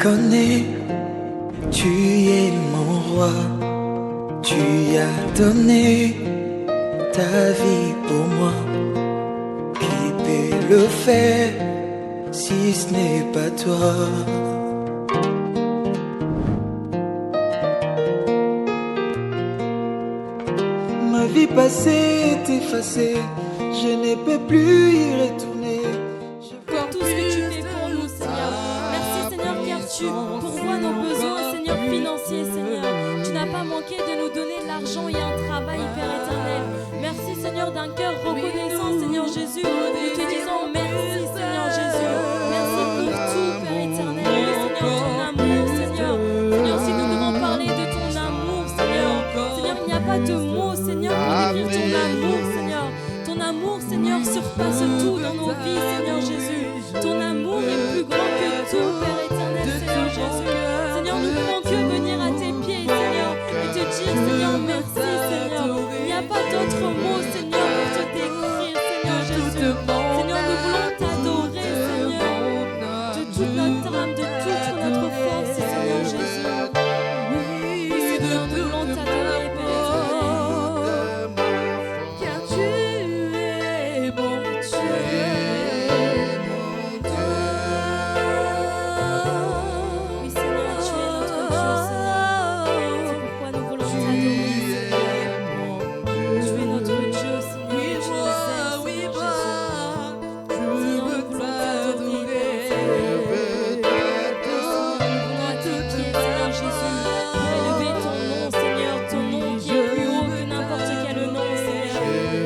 connais, tu es mon roi, tu as donné ta vie pour moi. Qui peut le faire si ce n'est pas toi? Ma vie passée est effacée, je ne peux plus y retourner. Pour tout ce que tu fais pour nous, Seigneur. Merci, Seigneur, car tu pourvois nos besoins, Seigneur, financiers, Seigneur. Tu n'as pas manqué de nous donner de l'argent et un travail, Père éternel. Merci, Seigneur, d'un cœur reconnaissant, Seigneur Jésus. Nous te disons merci, Seigneur Jésus. Merci pour tout, Père éternel. Oui, Seigneur, ton amour, Seigneur. Seigneur, si nous devons parler de ton amour, Seigneur. Seigneur, il n'y a pas de mots, Seigneur, pour décrire ton amour, Seigneur. Ton amour, Seigneur, surpasse tout dans nos vies, Seigneur Jésus. Ton amour est plus grand que tout, Père éternel, Seigneur Jésus. Seigneur, nous ne pouvons que venir à tes pieds, Seigneur, et te dire, Seigneur, merci, Seigneur. Il n'y a pas d'autre mot, Seigneur, pour te décrire, Seigneur Jésus. Seigneur, nous voulons t'adorer, Seigneur, de toute notre âme, de toute notre force, Seigneur Jésus. Oui, Seigneur, nous voulons t'adorer, Père éternel. Car tu es bon Dieu. Oui, Seigneur, tu es notre Dieu, Seigneur. C'est pourquoi nous voulons t'adorer, Seigneur. Tu es notre Dieu, Seigneur. Tu nous aimes, Seigneur Jésus. Seigneur, nous voulons t'adorer, Seigneur, à tes pieds, Seigneur Jésus, pour élever ton nom, Seigneur, ton nom qui est plus haut que n'importe quel nom, Seigneur.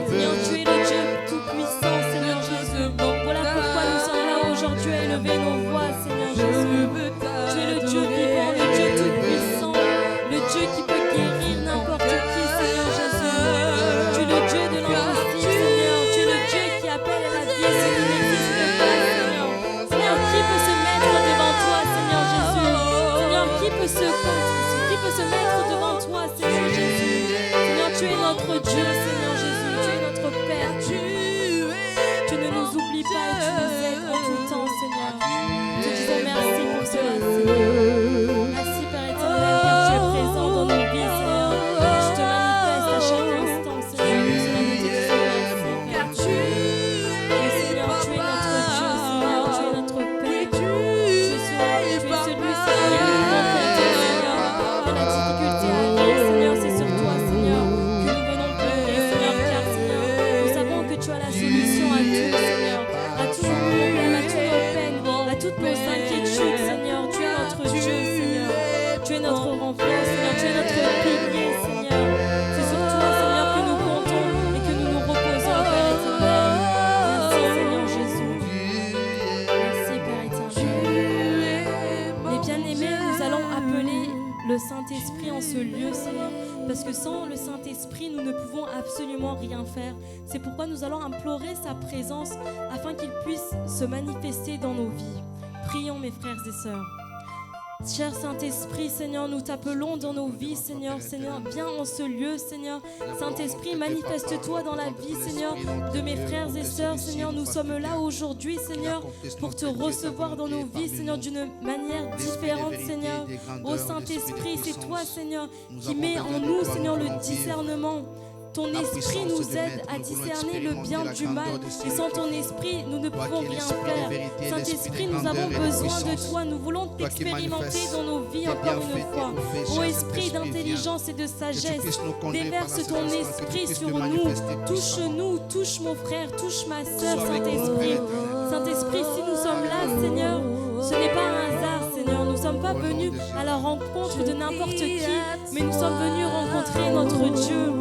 Seigneur, tu es le Dieu tout-puissant, Seigneur Jésus. Voilà pourquoi nous sommes là aujourd'hui à élever nos voix, Seigneur Jésus. Tu es le Dieu vivant, le Dieu tout-puissant, le Dieu qui peut guérir n'importe qui, Seigneur Jésus. Tu es le Dieu de l'impossible, Seigneur. Tu es le Dieu qui appelle à la vie ce qui n'existe pas, Seigneur. Seigneur, qui peut se mettre devant toi, Seigneur Jésus? Seigneur, qui peut se mettre devant toi, Seigneur Jésus? Seigneur, tu es notre Dieu, Seigneur Jésus. Tu es notre Père. Tu ne nous oublies pas et tu nous aides en tout temps, Seigneur. Nous te disons merci pour cela, Seigneur. Merci, Père éternel, car tu es présent dans nos vies, Seigneur. Tu te manifestes à chaque instant, Seigneur. Pour cela, nous te disons merci, Père. Oui, Seigneur, tu es notre Dieu, Seigneur. Tu es notre Père. Tu es celui, Seigneur, qui nous compter, Seigneur. Dans la difficulté à vivre, Seigneur, c'est sur toi, Seigneur, que nous venons pleurer, Seigneur, car, Seigneur, nous savons que tu as la solution à tout, Seigneur, à tous nos problèmes, à toutes nos peines, à toutes nos inquiétudes, Seigneur. Tu es notre Dieu, Seigneur. Tu es notre renfort, Seigneur. Tu es notre pilier, Seigneur. C'est sur toi, Seigneur, que nous comptons et que nous nous reposons, Père éternel. Merci, Seigneur Jésus. Merci, Père éternel. Mes bien-aimés, nous allons appeler le Saint-Esprit en ce lieu, Seigneur, parce que sans le Saint-Esprit, nous ne pouvons absolument rien faire. C'est pourquoi nous allons implorer sa présence afin qu'il puisse se manifester dans nos vies. Prions, mes frères et sœurs. Cher Saint-Esprit, Seigneur, nous t'appelons dans nos vies, Seigneur. Seigneur, viens en ce lieu, Seigneur. Saint-Esprit, manifeste-toi dans la vie, Seigneur, de mes frères et sœurs, Seigneur. Nous sommes là aujourd'hui, Seigneur, pour te recevoir dans nos vies, Seigneur, d'une manière différente, Seigneur. Ô Saint-Esprit, c'est toi, Seigneur, qui mets en nous, Seigneur, le discernement. Ton esprit nous aide à discerner le bien du mal. Et sans ton esprit, nous ne pouvons rien faire. Saint-Esprit, nous avons besoin de toi. Nous voulons t'expérimenter dans nos vies encore une fois. Ô esprit d'intelligence et de sagesse, déverse ton esprit sur nous. Touche-nous, touche mon frère, touche ma sœur, Saint-Esprit. Saint-Esprit, si nous sommes là, Seigneur, ce n'est pas un hasard, Seigneur. Nous ne sommes pas venus à la rencontre de n'importe qui, mais nous sommes venus rencontrer notre Dieu.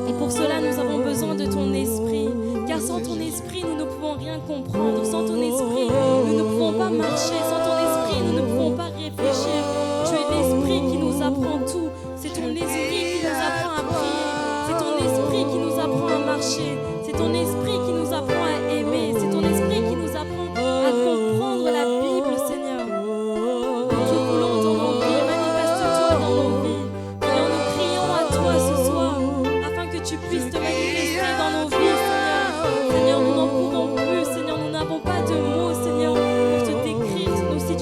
Et pour cela, nous avons besoin de ton esprit, car sans ton esprit, nous ne pouvons rien comprendre. Sans ton esprit, nous ne pouvons pas marcher. Sans ton esprit, nous ne pouvons pas réfléchir. Tu es l'esprit qui nous apprend tout. C'est ton esprit qui nous apprend à prier. C'est ton esprit qui nous apprend à marcher. C'est ton esprit qui nous apprend à aimer. C'est ton esprit qui nous apprend à comprendre la Bible, Seigneur. Nous te voulons dans nos vies. Manifeste-toi dans nos vies. Seigneur, nous crions à toi ce soir, afin que tu puisses te manifester dans nos vies, Seigneur. Seigneur, nous n'en pouvons plus, Seigneur, nous n'avons pas de mots, Seigneur, pour te décrire nos situations.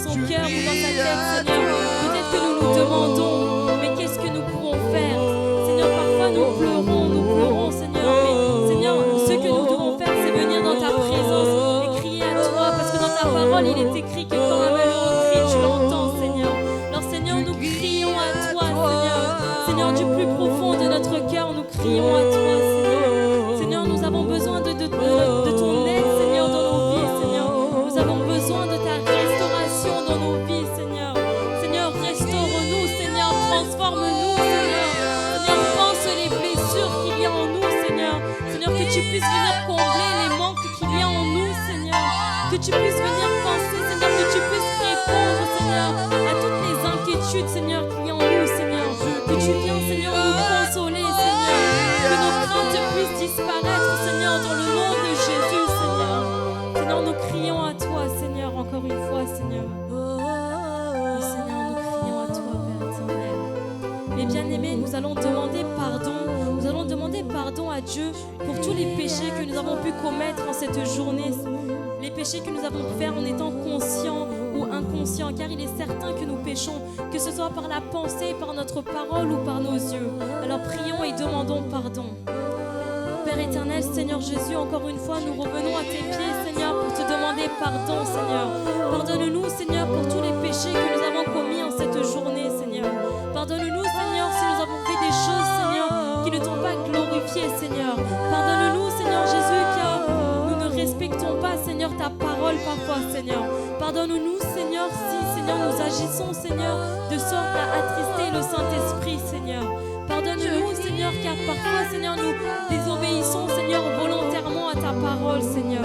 son cœur ou dans sa tête, Seigneur. Peut-être que nous nous demandons, mais qu'est-ce que nous pouvons faire? Seigneur, parfois nous pleurons, Seigneur. Mais Seigneur, ce que nous devons faire, c'est venir dans ta présence et crier à toi, parce que dans ta parole, il est écrit que quand un malheureux crie, tu l'entends, Seigneur. Alors Seigneur, nous crions à toi, Seigneur. Seigneur, du plus profond de notre cœur, nous crions à toi, Seigneur. Seigneur, nous avons besoin de ton aide, Seigneur, dans nos vies, Seigneur. Nous avons besoin de ta restauration dans nos vies, Seigneur. Seigneur, restaure-nous, Seigneur, transforme-nous, Seigneur. Seigneur, pense les blessures qu'il y a en nous, Seigneur. Seigneur, que tu puisses venir combler les manques qu'il y a en nous, Seigneur. Que tu puisses venir penser, Seigneur, que tu puisses répondre, Seigneur, à toutes les inquiétudes, Seigneur, qu'il y a en nous, Seigneur. Que tu viens, Seigneur, nous consoler, Seigneur. Que nos craintes puissent disparaître, Seigneur, dans le nom de Jésus, Seigneur. Seigneur, nous crions à toi, Seigneur, encore une fois, Seigneur. Oh, Seigneur, nous crions à toi, Père éternel. Mais bien-aimés, nous allons demander pardon. Nous allons demander pardon à Dieu pour tous les péchés que nous avons pu commettre en cette journée. Les péchés que nous avons faits en étant conscients ou inconscients, car il est certain que nous péchons, que ce soit par la pensée, par notre parole ou par nos yeux. Alors prions et demandons pardon. Père éternel, Seigneur Jésus, encore une fois, nous revenons à tes pieds, Seigneur, pour te demander pardon, Seigneur. Pardonne-nous, Seigneur, pour tous les péchés que nous avons commis en cette journée, Seigneur. Pardonne-nous, Seigneur, si nous avons fait des choses, Seigneur, qui ne t'ont pas glorifié, Seigneur. Pardonne-nous, Seigneur Jésus, car nous ne respectons pas, Seigneur, ta parole parfois, Seigneur. Pardonne-nous, Seigneur, si, Seigneur, nous agissons, Seigneur, de sorte à attrister le Saint-Esprit, Seigneur. Pardonne-nous, Seigneur, car parfois, Seigneur, nous désobéissons, Seigneur, volontairement à ta parole, Seigneur.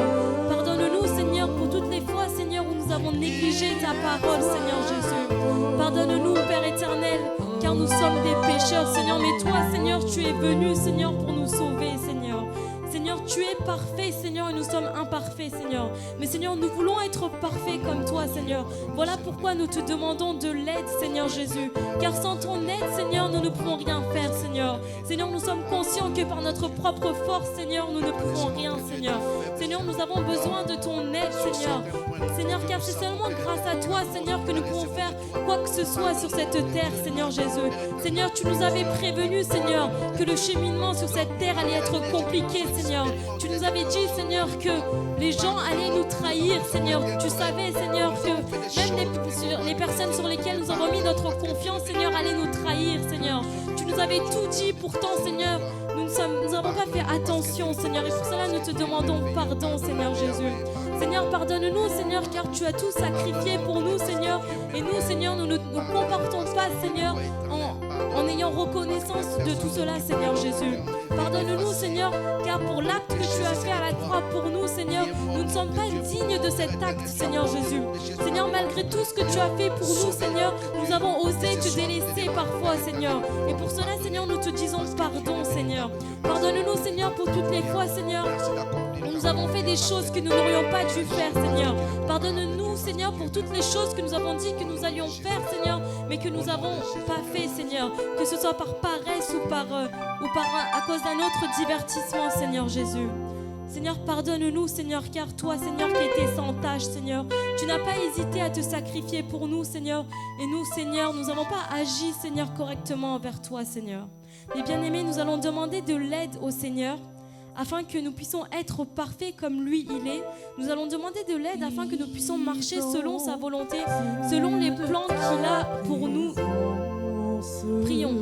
Pardonne-nous, Seigneur, pour toutes les fois, Seigneur, où nous avons négligé ta parole, Seigneur Jésus. Pardonne-nous, Père éternel, car nous sommes des pécheurs, Seigneur. Mais toi, Seigneur, tu es venu, Seigneur, pour nous sauver, Seigneur. Seigneur, tu es parfait, Seigneur, et nous sommes imparfaits, Seigneur. Mais Seigneur, nous voulons être parfaits comme toi, Seigneur. Voilà pourquoi nous te demandons de l'aide, Seigneur Jésus. Car sans ton aide, Seigneur, nous ne pouvons rien faire, Seigneur. Seigneur, nous sommes conscients que par notre propre force, Seigneur, nous ne pouvons rien, Seigneur. Seigneur, nous avons besoin de ton aide, Seigneur. Seigneur, car c'est seulement grâce à toi, Seigneur, que nous pouvons faire quoi que ce soit sur cette terre, Seigneur Jésus. Seigneur, tu nous avais prévenu, Seigneur, que le cheminement sur cette terre allait être compliqué, Seigneur. Tu nous avais dit, Seigneur, que les gens allaient nous trahir, Seigneur. Tu savais, Seigneur, que même les personnes sur lesquelles nous avons mis notre confiance, Seigneur, allaient nous trahir, Seigneur. Tu nous avais tout dit, pourtant, Seigneur, nous n'avons pas fait attention, Seigneur. Et pour cela, nous te demandons pardon, Seigneur Jésus. Seigneur, pardonne-nous, Seigneur, car tu as tout sacrifié pour nous, Seigneur. Et nous, Seigneur, nous ne nous comportons pas, Seigneur, en ayant reconnaissance de tout cela, Seigneur Jésus. Pardonne-nous, Seigneur, car pour l'acte que tu as fait à la croix pour nous, Seigneur, nous ne sommes pas dignes de cet acte, Seigneur Jésus. Seigneur, malgré tout ce que tu as fait pour nous, Seigneur, nous avons osé te délaisser parfois, Seigneur. Et pour cela, Seigneur, nous te disons pardon, Seigneur. Pardonne-nous, Seigneur, pour toutes les fois, Seigneur, où nous avons fait des choses que nous n'aurions pas dû faire, Seigneur. Pardonne-nous, Seigneur, pour toutes les choses que nous avons dit que nous allions faire, Seigneur, mais que nous n'avons pas fait, Seigneur. Que ce soit par paresse ou à cause d'un autre divertissement, Seigneur Jésus. Seigneur, pardonne-nous, Seigneur, car toi, Seigneur, qui étais sans tâche, Seigneur, tu n'as pas hésité à te sacrifier pour nous, Seigneur. Et nous, Seigneur, nous n'avons pas agi, Seigneur, correctement envers toi, Seigneur. Mais bien-aimés, nous allons demander de l'aide au Seigneur, afin que nous puissions être parfaits comme lui il est. Nous allons demander de l'aide afin que nous puissions marcher selon sa volonté, selon les plans qu'il a pour nous. Prions.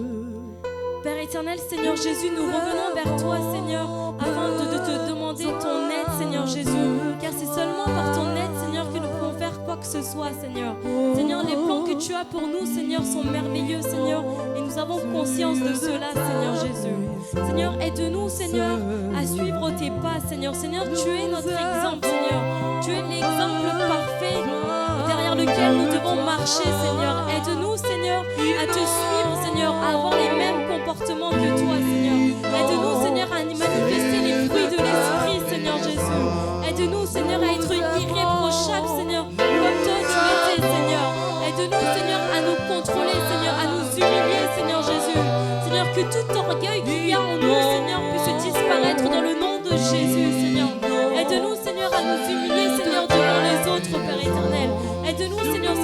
Père éternel, Seigneur Jésus, nous revenons vers toi, Seigneur, afin de te demander ton aide, Seigneur Jésus. Car c'est seulement par ton aide, Seigneur, que nous pouvons faire quoi que ce soit, Seigneur. Seigneur, les plans que tu as pour nous, Seigneur, sont merveilleux, Seigneur. Et nous avons conscience de cela, Seigneur Jésus. Seigneur, aide-nous, Seigneur, à suivre tes pas, Seigneur. Seigneur, tu es notre exemple, Seigneur. Tu es l'exemple parfait derrière lequel nous devons marcher, Seigneur. Aide-nous, Seigneur, à te suivre, Seigneur, à avoir les mêmes comportements que toi, Seigneur. Aide-nous, Seigneur, à manifester les fruits de l'Esprit, Seigneur Jésus. Aide-nous, Seigneur, à être irréprochables, Seigneur, comme toi tu étais, Seigneur. Aide-nous, Seigneur, à nous contrôler, Seigneur, à nous humilier, Seigneur Jésus. Seigneur, que tout orgueil qu'il y a en nous, Seigneur, puisse disparaître dans le nom de Jésus, Seigneur. Aide-nous, Seigneur, à nous humilier, Seigneur, devant les autres, Père éternel. Aide-nous, Seigneur,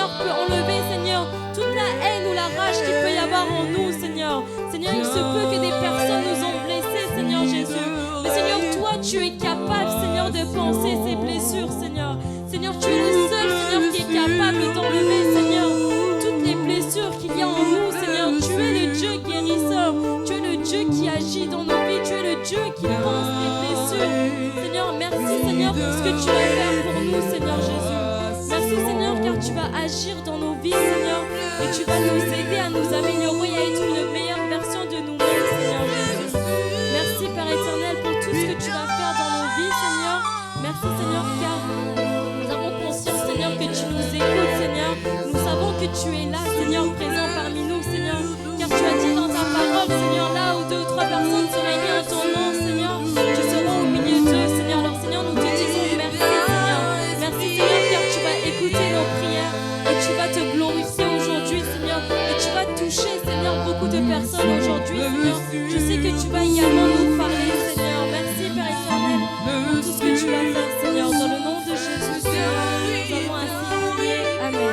Seigneur, peut enlever, Seigneur, toute la haine ou la rage qu'il peut y avoir en nous, Seigneur. Seigneur, il se peut que des personnes nous ont blessés, Seigneur Jésus. Mais Seigneur, toi, tu es capable, Seigneur, de penser ces blessures, Seigneur. Seigneur, tu es le seul, Seigneur, qui est capable d'enlever, Seigneur, toutes les blessures qu'il y a en nous, Seigneur. Tu es le Dieu guérisseur. Tu es le Dieu qui agit dans nos vies. Tu es le Dieu qui pense les blessures. Seigneur, merci, Seigneur, pour ce que tu vas faire pour nous, Seigneur Jésus. Merci, Seigneur, car tu vas agir dans nos vies, Seigneur, et tu vas nous aider à nous améliorer, à être une meilleure version de nous-mêmes, Seigneur Jésus. Merci, Père éternel, pour tout ce que tu vas faire dans nos vies, Seigneur. Merci, Seigneur, car nous avons conscience, Seigneur, que tu nous écoutes, Seigneur. Nous savons que tu es là, Seigneur, présent parmi nous, Seigneur, car tu as dit dans ta parole, Seigneur, là où 2 ou 3 personnes se réunissent en ton nom, Seigneur, tu seras au milieu d'eux, Seigneur. Alors, Seigneur, nous te disons merci, Seigneur. Merci, Seigneur, car tu vas écouter nos prières et tu vas te glorifier aujourd'hui, Seigneur, et tu vas toucher, Seigneur, beaucoup de personnes aujourd'hui, Seigneur. Je sais que tu vas également nous parler, Seigneur. Merci, Père éternel, pour tout ce que tu vas faire, Seigneur. Dans le nom de Jésus, Seigneur, nous avons ainsi prié. Amen.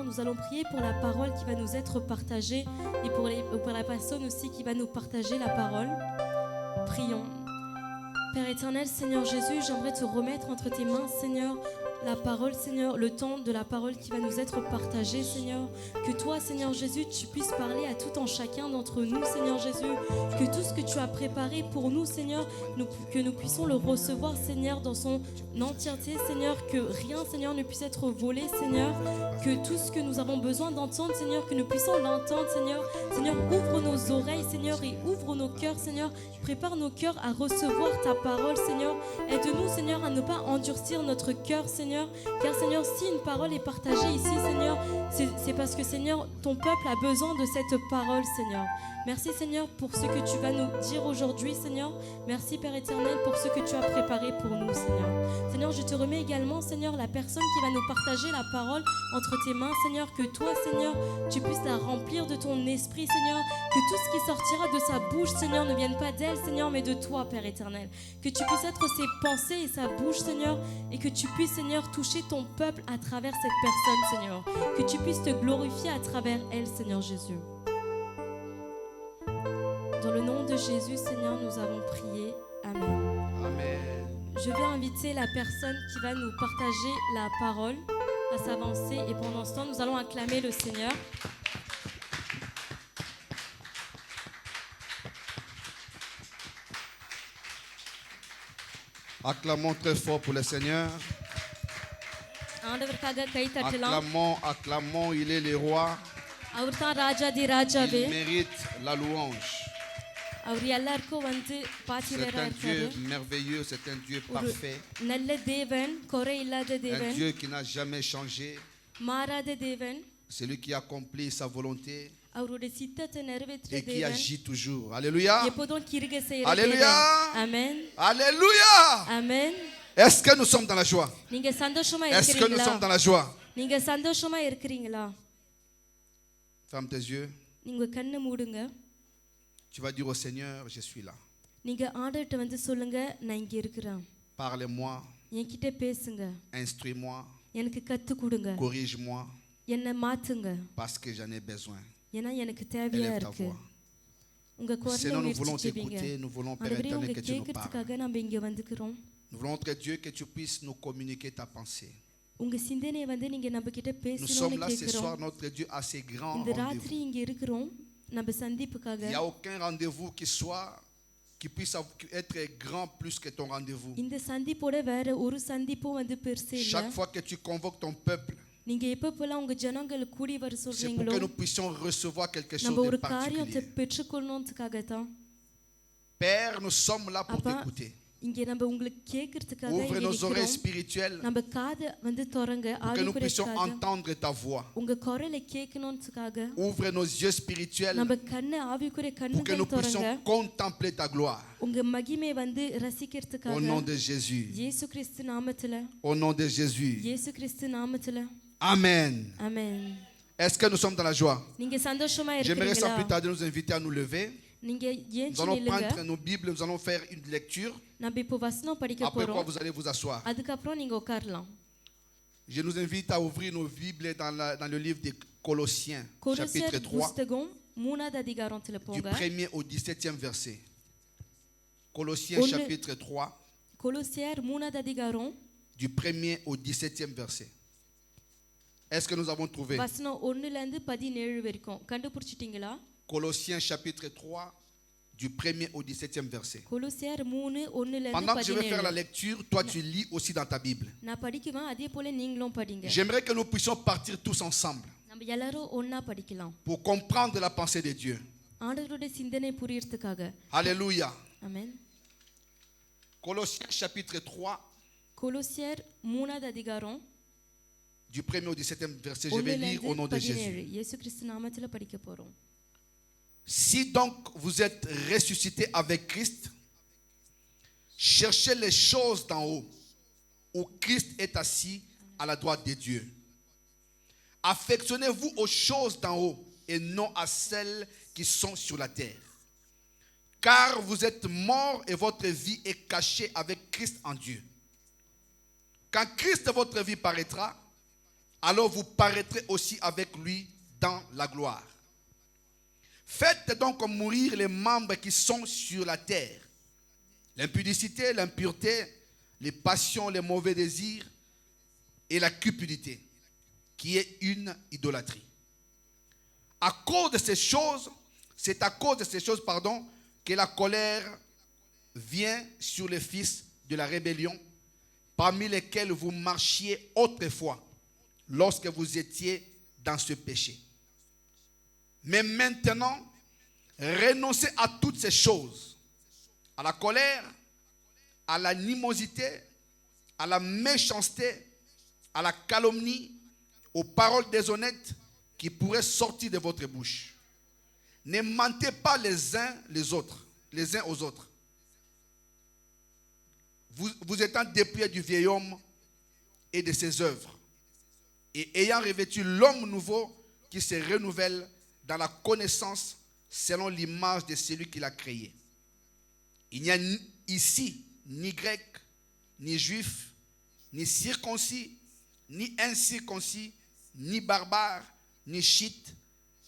Nous allons prier pour la parole qui va nous être partagée et pour la personne aussi qui va nous partager la parole. Prions. Père éternel, Seigneur Jésus, j'aimerais te remettre entre tes mains, Seigneur, la parole, Seigneur, le temps de la parole qui va nous être partagée, Seigneur. Que toi, Seigneur Jésus, tu puisses parler à tout en chacun d'entre nous, Seigneur Jésus. Que tout ce que tu as préparé pour nous, Seigneur, que nous puissions le recevoir, Seigneur, dans son entièreté, Seigneur. Que rien, Seigneur, ne puisse être volé, Seigneur. Que tout ce que nous avons besoin d'entendre, Seigneur, que nous puissions l'entendre, Seigneur. Seigneur, ouvre nos oreilles, Seigneur, et ouvre nos cœurs, Seigneur. Prépare nos cœurs à recevoir ta parole, Seigneur. Aide-nous, Seigneur, à ne pas endurcir notre cœur, Seigneur. Car, Seigneur, si une parole est partagée ici, Seigneur, c'est parce que, Seigneur, ton peuple a besoin de cette parole, Seigneur. Merci, Seigneur, pour ce que tu vas nous dire aujourd'hui, Seigneur. Merci, Père éternel, pour ce que tu as préparé pour nous, Seigneur. Seigneur, je te remets également, Seigneur, la personne qui va nous partager la parole entre tes mains, Seigneur. Que toi, Seigneur, tu puisses la remplir de ton esprit, Seigneur. Que tout ce qui sortira de sa bouche, Seigneur, ne vienne pas d'elle, Seigneur, mais de toi, Père éternel. Que tu puisses être ses pensées et sa bouche, Seigneur. Et que tu puisses, Seigneur, toucher ton peuple à travers cette personne, Seigneur. Que tu puisses te glorifier à travers elle, Seigneur Jésus. Dans le nom de Jésus, Seigneur, nous avons prié. Amen. Amen. Je vais inviter la personne qui va nous partager la parole à s'avancer et pendant ce temps, nous allons acclamer le Seigneur. Acclamons très fort pour le Seigneur. Acclamons, il est le roi. Il mérite la louange. C'est un Dieu merveilleux, c'est un Dieu parfait. Un Dieu qui n'a jamais changé. C'est lui qui accomplit sa volonté et qui agit toujours. Alléluia. Alléluia. Amen. Alléluia. Amen. Est-ce que nous sommes dans la joie? நீங்க சந்தோஷமா Est-ce que nous இருக்கீங்களா? sommes dans la joie? நீங்க சந்தோஷமா இருக்கீங்களா? Ferme tes yeux. நீங்க கண்ணை மூடுங்க. Tu vas dire au Seigneur, je suis là. நீங்க ஆண்டவர்ட்ட வந்து சொல்லுங்க, நான் இங்க இருக்கிறேன். Parle-moi. என்கிட்ட பேசுங்க. Instruis-moi. எனக்கு கத்து கொடுங்க. Corrige-moi. என்னை மாத்துங்க. Parce que j'en ai besoin. ஏன்னா எனக்கு தேவையா Élève ta இருக்கு. voix. உங்க குரலை Seigneur, nous voulons உயர்த்தி ஜெபிங்க. t'écouter, nous voulons, Père ஆண்டவரே, éternel, உங்க que tu nous parles. கேட்கறதுக்காக நம்ம இங்க வந்துக்கிறோம். Nous voulons, très Dieu, que tu puisses nous communiquer ta pensée. உங்க சிந்தனையை வந்து நீங்க நம்ம கிட்ட Nous பேசணும்னு sommes là ce soir, கேக்குறோம். notre Dieu, à ces grands இந்த ராத்திரி rendez-vous. இங்க இருக்கிறோம் நம்ம சந்திப்புக்காக. Il n'y a aucun rendez-vous qui puisse être grand plus que ton rendez-vous. இந்த சந்திப்போட வேற ஒரு சந்திப்பும் வந்து பெருசே இல்ல. Chaque fois que tu convoques ton peuple, நீங்க எப்பப்பெல்லாம் உங்க ஜனங்களை கூடி வர c'est pour சொல்றீங்களோ que nous puissions recevoir quelque chose நம்ம de ஒரு காரியத்தை particulier. பெற்றுக்கொள்ளணும்ன்றதுக்காக தான். Père, nous sommes là pour அப்பா, t'écouter. இங்க நம்ம உங்களுக்கு கேட்கறதுக்காக Ouvre இங்க nos oreilles நிக்கிறோம். spirituelles நம்ம காதை வந்து திறங்க, pour que nous puissions ஆவிக்குரியதுக்காக. entendre ta voix. உங்க குரலை கேட்கணும்ன்றதுக்காக. Ouvre nos yeux spirituels நம்ம கண்ணை ஆவிக்குரிய pour que nous கண்ணுகளை puissions திறங்க. contempler ta gloire. உங்க மகிமை வந்து Au ரசிக்கிறதுக்காக. nom de Jésus. இயேசு கிறிஸ்து நாமத்துல. Au nom de Jésus. இயேசு கிறிஸ்து நாமத்துல. Amen. ஆமென். Est-ce que nous sommes dans la joie? நீங்க சந்தோஷமா J'aimerais sans இருக்கீங்களா? plus tarder nous inviter à nous lever. நீங்க Nous ஏஞ்சி allons நில்லுங்க. prendre nos Bibles, nous allons faire une lecture. நம்ம இப்போ வசனம் படிக்க Après quoi போறோம். vous allez vous asseoir. அதுக்கப்புறம் நீங்க உட்காரலாம். Je nous invite à ouvrir nos Bibles dans le livre des Colossiens, கொலோசியர் chapitre 3, புத்தகம் 3வது அதிகாரத்துல du போங்க. 1er au 17e verset. Colossiens, Onne- chapitre 3, கொலோசியர் 3வது அதிகாரம் du 1er au 17e verset. Est-ce que nous avons trouvé? வசனம் 1ல இருந்து 17 வரைக்கும் கண்டுபிடிச்சிட்டீங்களா? Colossiens, chapitre 3, du 1er au 17e verset. கொலோசியர் 3 1ல இருந்து Pendant que je vais faire la 17. lecture, toi tu lis aussi dans ta Bible. நான் படிக்குவேன், அதே போல நீங்களும் படிங்க. J'aimerais que nous puissions partir tous ensemble நம்ம எல்லாரும் ஒண்ணா படிக்கலாம். pour comprendre la pensée de Dieu. ஆண்டவருடைய சிந்தனை புரியறதுக்காக. Alléluia. ஆமென். Colossiens, chapitre 3, கொலோசியர் 3வது அதிகாரம் du 1er au 17e verset. Je vais 1ல lire au nom இருந்து de 17. Jésus. இயேசு கிறிஸ்து நாமத்துல படிக்க போறோம். Si donc vous êtes ressuscités avec Christ, cherchez les choses d'en haut, où Christ est assis à la droite de Dieu. Affectionnez-vous aux choses d'en haut et non à celles qui sont sur la terre. Car vous êtes morts et votre vie est cachée avec Christ en Dieu. Quand Christ, votre vie, paraîtra, alors vous paraîtrez aussi avec lui dans la gloire. Faites donc mourir les membres qui sont sur la terre. L'impudicité, l'impureté, les passions, les mauvais désirs et la cupidité, qui est une idolâtrie. À cause de ces choses, c'est à cause de ces choses, que la colère vient sur les fils de la rébellion, parmi lesquels vous marchiez autrefois, lorsque vous étiez dans ce péché. Mais maintenant, renoncez à toutes ces choses, à la colère, à l'animosité, à la méchanceté, à la calomnie, aux paroles déshonnêtes qui pourraient sortir de votre bouche. Ne mentez pas les uns aux autres. Vous étant dépouillés du vieil homme et de ses œuvres, et ayant revêtu l'homme nouveau qui se renouvelle dans la connaissance selon l'image de celui qui l'a créé. Il n'y a ici ni grec, ni juif, ni circoncis, ni incirconcis, ni barbare, ni scythe,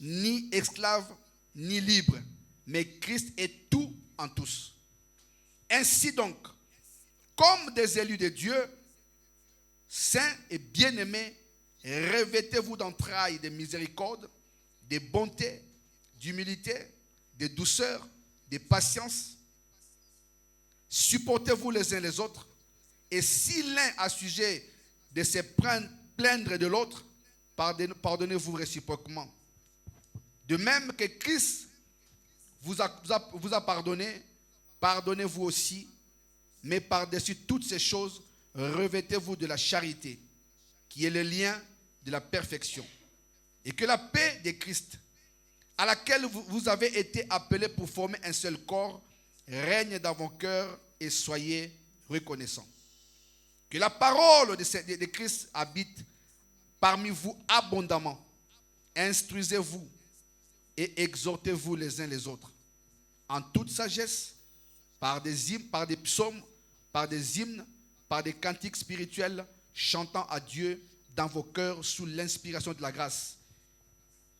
ni esclave, ni libre, mais Christ est tout en tous. Ainsi donc, comme des élus de Dieu, saints et bien-aimés, revêtez-vous d'entrailles de miséricorde, de bonté, d'humilité, de douceur, de patience. Supportez-vous les uns les autres. Et si l'un a sujet de se plaindre de l'autre, pardonnez-vous réciproquement. De même que Christ vous a pardonné, pardonnez-vous aussi. Mais par-dessus toutes ces choses, revêtez-vous de la charité, qui est le lien de la perfection. Et que la paix de Christ, à laquelle vous avez été appelés pour former un seul corps, règne dans vos cœurs et soyez reconnaissants. Que la parole de Christ habite parmi vous abondamment. Instruisez-vous et exhortez-vous les uns les autres en toute sagesse, par des hymnes, par des psaumes, par des hymnes, par des cantiques spirituels, chantant à Dieu dans vos cœurs sous l'inspiration de la grâce.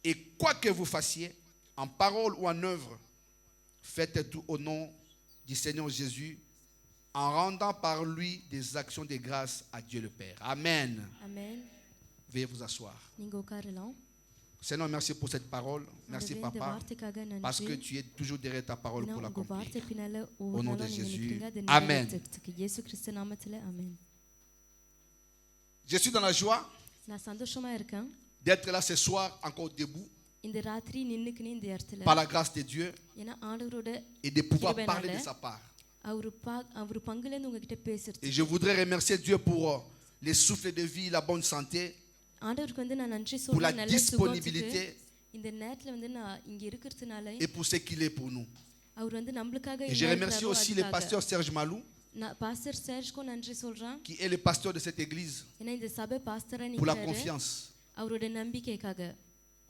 Et quoi que vous fassiez, en parole ou en œuvre, faites tout au nom du Seigneur Jésus, en rendant par lui des actions de grâce à Dieu le Père. Amen. Amen. Veuillez vous asseoir. நீங்க உட்காரலாம். Seigneur, merci pour cette parole. Merci, ஆண்டவரே, இந்த Papa, வார்த்தைக்காக parce que நன்றி. tu es toujours derrière ta parole ஏன்னா pour உங்க l'accomplir. வார்த்தை பின்னால Au ஒவ்வொரு nom de நாளும் நீங்க Jésus. நிக்கிறீங்க. அதை Amen. நிறைவேற்றுறதுக்கு இயேசு கிறிஸ்து நாமத்திலே ஆமென். Je suis dans la joie நான் சந்தோஷமா இருக்கேன். d'être là ce soir encore debout இந்த ராத்திரி நின்னுக்கினே இந்த இடத்துல. par la grâce de Dieu ஏன்னா ஆண்டவரோட et de pouvoir கிருபைனால parler de sa part. அவர் பங்குல இருந்து உங்ககிட்ட பேசுறது. Et je voudrais remercier Dieu pour les souffles de vie, la bonne santé, ஆண்டவருக்கு வந்து நான் நன்றி pour la சொல்றேன். நல்ல சுகத்துக்கு disponibilité இந்த நேரத்துல வந்து நான் இங்க இருக்கிறதுனால et pour ce qu'il est pour nous. அவர் வந்து நம்மளுக்காக Et je remercie aussi le pasteur Serge Malou, நான் பாஸ்டர் சர்ஜ்க்கு நன்றி சொல்றேன். qui est le pasteur de cette église, ஏன்னா இந்த சபை பாஸ்டரா pour la நிக்கிறாரு. confiance. அவரோட நம்பிக்கைக்காக.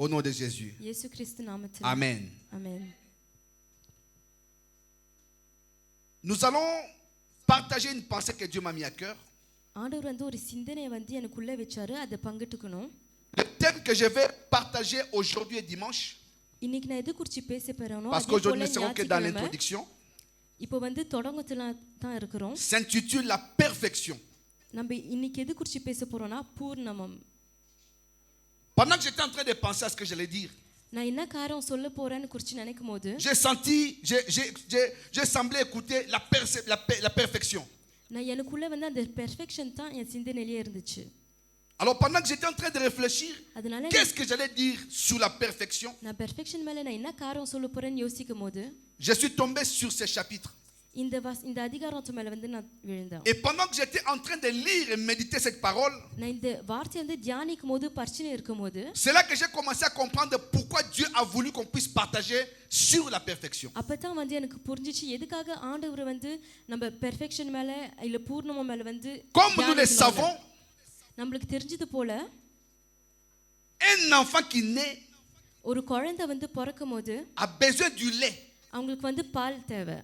Au nom de Jésus. இயேசு கிறிஸ்து நாமத்தில். Amen. ஆமென். Nous allons partager une pensée que Dieu m'a mis à cœur. ஆண்டவர் வந்து ஒரு சிந்தனையை வந்து எனக்குள்ள வச்சாரு. அதை பங்கிட்டுக்கணும். Le thème que je vais partager aujourd'hui et dimanche, இன்னைக்கு நான் எது குறித்து பேச போறேனோ parce qu'aujourd'hui nous ne serons que dans l'introduction, இப்போ வந்து தொடங்கத்துல தான் இருக்கிறோம். s'intitule La perfection. நம்ம இன்னைக்கு எது குறித்து பேச போறோம்னா பூர்ணமம். Pendant que j'étais en train de penser à ce que j'allais dire, நான் என்ன காரியம் சொல்ல போறேன்னு குறித்து நினைக்கும் போது j'ai semblé écouter la perfection. நான் எனக்குள்ள வந்து அந்த பெர்ஃபெக்ஷன் தான் என் சிந்தனையிலே இருந்துச்சு. Alors pendant que j'étais en train de réfléchir, அதனால qu'est-ce que j'allais dire sur la perfection, நான் பெர்ஃபெக்ஷன் மேல நான் என்ன காரியம் சொல்ல போறேன்னு யோசிக்கும் போது je suis tombé sur ces chapitres. இந்த அதிகாரத்து மேல வந்து நான் விழுந்தேன். Et pendant que j'étais en train de lire et méditer cette parole, நான் இந்த வார்த்தையை வந்து தியானிக்கும் போது பரிச்சனை இருக்கும்போது c'est là que j'ai commencé à comprendre pourquoi Dieu a voulu qu'on puisse partager sur la perfection. அப்பதான் வந்து எனக்கு புரிஞ்சிச்சு எதுக்காக ஆண்டவர் வந்து நம்ம பெர்ஃபெக்ஷன் மேல இல்ல பூர்ணமம் மேல வந்து Comme nous le savons, நம்மளுக்கு தெரிஞ்சது போல un enfant qui naît ஒரு குழந்தை வந்து பிறக்கும்போது a besoin du lait. அவங்களுக்கு வந்து பால் தேவை.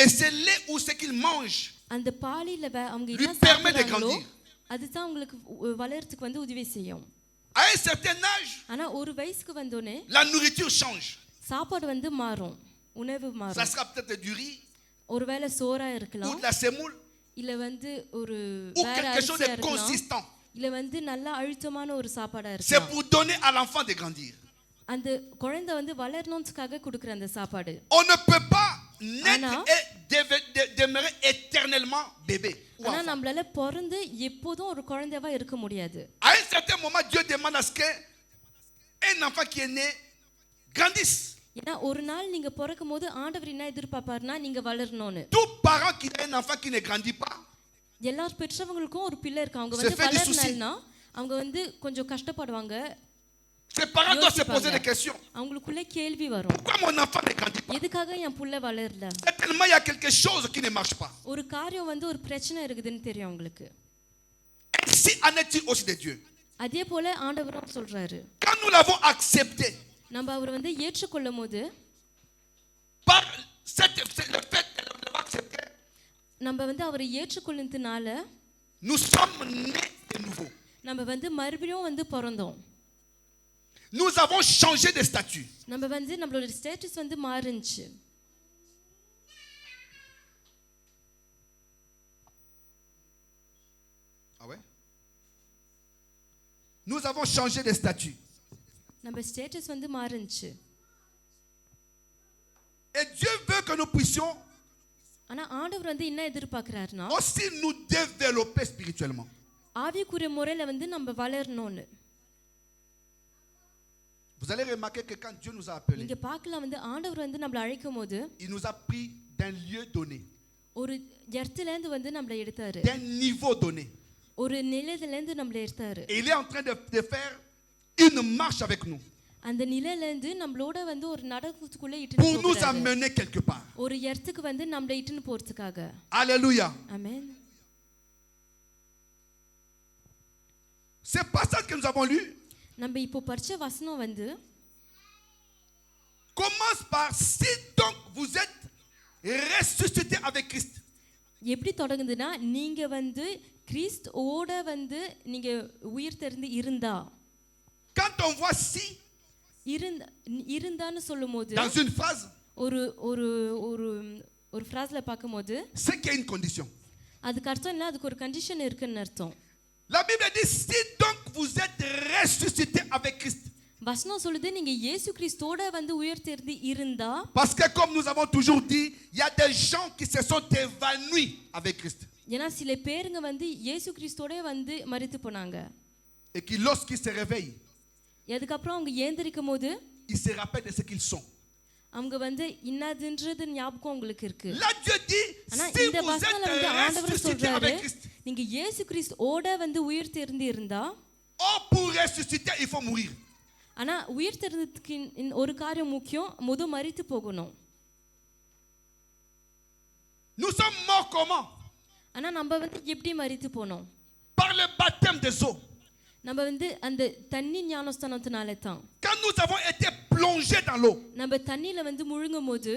Et ce lait ou ce qu'il mange அந்த பாலில அவங்க lui என்ன permet de சாப்பிடுறாங்களோ grandir. அதுதான் உங்களுக்கு வளர்றதுக்கு வந்து உதவி செய்யும். À un certain âge, ஆனா ஒரு வயசுக்கு வந்தோனே la nourriture change. சாப்பாடு வந்து மாறும். உணவு Ça மாறும். sera peut-être du riz ஒருவேளை சோறா ou இருக்கலாம். de la semoule இல்ல வந்து ஒரு ou வேற quelque chose அரிசியா de இருக்கலாம். consistant. இல்ல வந்து நல்ல அழுத்தமான ஒரு சாப்பாடா C'est இருக்கலாம். pour donner à l'enfant de grandir. அந்த குழந்தை வந்து வளரணும்ன்றதுக்காக கொடுக்குற அந்த சாப்பாடு. On ne peut pas naître Anna. et demeurer éternellement bébé ou ஆனா enfant. நம்மளால பிறந்து எப்போதும் ஒரு குழந்தைவா இருக்க முடியாது. À un certain moment, Dieu demande à ce qu'un enfant qui est né grandisse. ஏன்னா ஒரு நாள் நீங்க பிறக்கும் போது ஆண்டவர் என்ன எதிர்பார்ப்பாருன்னா நீங்க வளரணும்னு. Tout parent qui a un enfant qui ne grandit pas, எல்லா பெற்றவங்களுக்கும் ஒரு பிள்ளை இருக்கு. அவங்க Se வந்து fait du souci. வளரணும்னா அவங்க வந்து கொஞ்சம் கஷ்டப்படுவாங்க. ces parents doivent se poser யோசிப்பாங்க. des questions. அவங்களுக்குள்ள கேள்வி வரும். Pourquoi mon enfant ne grandit pas? எதுக்காக என் புள்ள வளரல? Certainement, il y a quelque chose qui ne marche pas. ஒரு காரியம் வந்து ஒரு பிரச்சனை இருக்குதுன்னு தெரியும் உங்களுக்கு. Ainsi en est-il aussi de Dieu. அதே போல ஆண்டவரும் சொல்றாரு. Quand nous l'avons accepté, நம்ம அவர் வந்து ஏற்றுக்கொள்ளும் போது par le fait de l'avoir accepté, நம்ம வந்து அவரை ஏற்றுக்கொள்ளுறதுனால nous sommes nés de nouveau. நம்ம வந்து மறுபடியும் வந்து பிறந்தோம். Nous avons changé de statut. நம்ம வந்து நம்மளோட ஸ்டேட்டஸ் வந்து மாறுச்சு. Ah ouais? Nous avons changé de statut. நம்ம ஸ்டேட்டஸ் வந்து மாறுச்சு. Et Dieu veut que nous puissions ஆனா ஆண்டவர் வந்து என்ன எதிர்பார்க்கறாருன்னா aussi nous développer spirituellement. ஆவிக்குரிய முறையில வந்து நம்ம வளரணும்னு. Vous allez remarquer que quand Dieu nous a appelés, நீங்க பார்க்கலாம் வந்து ஆண்டவர் வந்து நம்மள அழைக்கும்போது il nous a pris d'un lieu donné, ஒரு இடத்துல இருந்து வந்து நம்மள எடுத்தாரு. d'un niveau donné. ஒரு நிலையில இருந்து நம்மள எடுத்தாரு. Et il est en train de faire une marche avec nous அந்த நிலையில இருந்து நம்மளோட வந்து ஒரு நடக்குதுக்குள்ள pour இட்டுன்னு nous போறாரு. amener quelque part. ஒரு இடத்துக்கு வந்து நம்மள இட்டுன்னு போறதுக்காக. Alléluia. ஆமென். Ce passage que nous avons lu நம்ம இப்போ படிச்ச வசனம் வந்து commence par si donc vous êtes ressuscité avec Christ. எப்படி தொடங்குதுன்னா நீங்க வந்து கிறிஸ்துவோட வந்து நீங்க உயிர் தெரிந்து இருந்தா. Quand on voit si இருந்தான்னு சொல்லும்போது dans une phrase, ஒரு ஒரு ஒரு ஒரு ஃப்ராஸ்ல பாக்கும்போது c'est qu'il y a une condition. அதுக்கு அர்த்தம் என்ன, அதுக்கு ஒரு கண்டிஷன் இருக்குன்னு அர்த்தம். La Bible dit si donc vous êtes ressuscité avec Christ. வசனம் சொல்லுது நீங்க இயேசு கிறிஸ்துவோட வந்து உயிர் தெரிந்து இருந்தா. Parce que comme nous avons toujours dit, il y a des gens qui se sont évanouis avec Christ. ஏன்னா சில பேருங்க வந்து இயேசு கிறிஸ்துவோட வந்து மரித்து போனாங்க. Et qui lorsqu'ils se réveillent, அதுக்கப்புறம் அவங்க ஏந்திரிக்கும் போது ils se rappellent de ce qu'ils sont. அவங்க வந்து இன்னதுன்றது ஞாபகம் உங்களுக்கு இருக்கு. Là Dieu dit ஆனா si இந்த vous வசனத்துல êtes வந்து ஆண்டவர் ressuscité சொல்றாரு avec Christ. நீங்க இயேசு கிறிஸ்துவோட வந்து உயிர் தெரிந்து இருந்தா. Pour ressusciter, il faut mourir. ஆனா உயிர் தெரிந்ததுக்கு ஒரு காரியம் முக்கியம், முத மரித்து போகணும். Nous sommes morts comment? ஆனா நம்ம வந்து எப்படி மரித்து போனோம்? Par le baptême des eaux. நம்ம வந்து அந்த தண்ணி ஞானஸ்தானத்தினால தான். Quand nous avons été plongés dans l'eau, நம்ம தண்ணில வந்து முழுங்கும்போது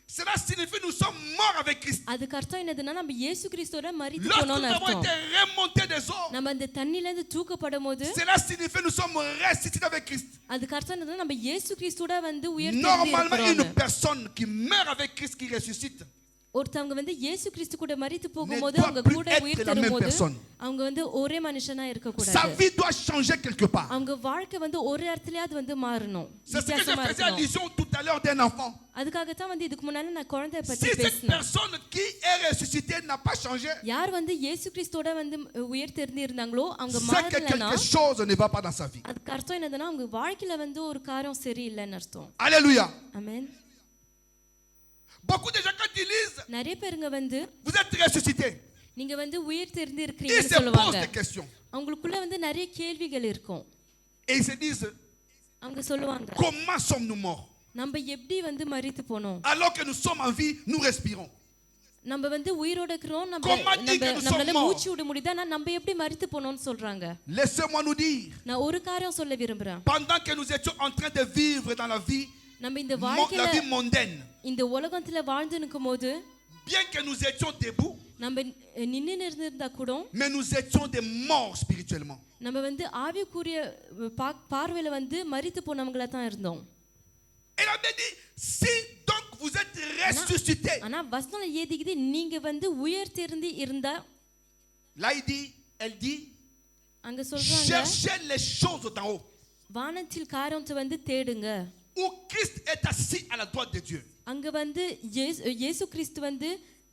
cela signifie nous sommes morts avec Christ. அதுக்கு அர்த்தம் என்னதுன்னா நம்ம இயேசு கிறிஸ்துவோட மரித்து Lorsque nous போனோம்னு avons அர்த்தம். été remontés des eaux, நம்ம அந்த தண்ணில இருந்து தூக்கப்படும்போது cela signifie nous sommes ressuscités avec Christ. அதுக்கு அர்த்தம் என்னதுன்னா நம்ம இயேசு கிறிஸ்துவோட வந்து உயிர் Normalement, une தெரிந்து personne qui meurt avec Christ, qui ressuscite, ஒருத்தவங்க வந்து இயேசு கிறிஸ்து கூட மரித்து போகும்போது doit அவங்க plus கூட être உயிர் la même தரும்போது personne. அவங்க வந்து ஒரே மனுஷனா இருக்க sa கூடாது. vie doit changer quelque part. அவங்க வாழ்க்கை வந்து ஒரு இடத்துலயாவது வந்து மாறணும். C'est ce que je வித்தியாசமா faisais இருக்கணும். allusion tout à l'heure d'un enfant. அதுக்காக தான் வந்து இதுக்கு முன்னால நான் குழந்தைய Si பத்தி cette பேசினேன். personne qui est ressuscitée n'a pas changé, யார் வந்து இயேசு கிறிஸ்துவோட வந்து உயிர் தெரிந்து இருந்தாங்களோ அவங்க c'est que மாறலனா quelque chose ne va pas dans sa vie. அதுக்கு அர்த்தம் என்னதுன்னா அவங்க வாழ்க்கையில வந்து ஒரு காரியம் சரியில்லைன்னு அர்த்தம். Alléluia. ஆமென். Beaucoup de gens quand ils lisent, நிறைய பேருங்க வந்து vous êtes ressuscité, நீங்க வந்து உயிர் தெரிந்து ils இருக்கிறீங்கன்னு se posent சொல்லுவாங்க. des questions. அவங்களுக்குள்ள வந்து நிறைய கேள்விகள் இருக்கும். Et ils se disent, அவங்க சொல்லுவாங்க comment sommes-nous morts? நம்ம எப்படி வந்து மரித்து போனோம்? Alors que nous sommes en vie, nous respirons. நம்ம வந்து உயிரோட இருக்கிறோம், நம்ம Comment dire que nous sommes நம்மளால morts? மூச்சு விட முடியுது, ஆனா நம்ம எப்படி மரித்து போனோம்னு சொல்றாங்க. Laissez-moi nous dire, நான் ஒரு காரியம் சொல்ல விரும்புறேன். pendant que nous étions en train de vivre dans la vie, நம்ம இந்த la வாழ்க்கையில vie mondaine, இந்த உலகத்துல வாழ்ந்து நிக்கும்போது bien que nous étions debout, நம்ம நின்னு இருந்திருந்தா கூட mais nous étions des morts spirituellement. நம்ம வந்து ஆவிக்குரிய பார்வையில வந்து மரித்து போனவங்களா தான் இருந்தோம். Elle avait dit, si donc vous êtes ressuscités. ஆனா வசனம் ஏதிக்குது நீங்க வந்து உயிர் தெரிந்து இருந்தா. Là elle dit, அங்க சொல்றாங்க cherchez les choses d'en haut, வானத்தில் காரியத்தை வந்து தேடுங்க. où Christ est assis à la droite de Dieu. அங்க வந்து இயேசு கிறிஸ்து வந்து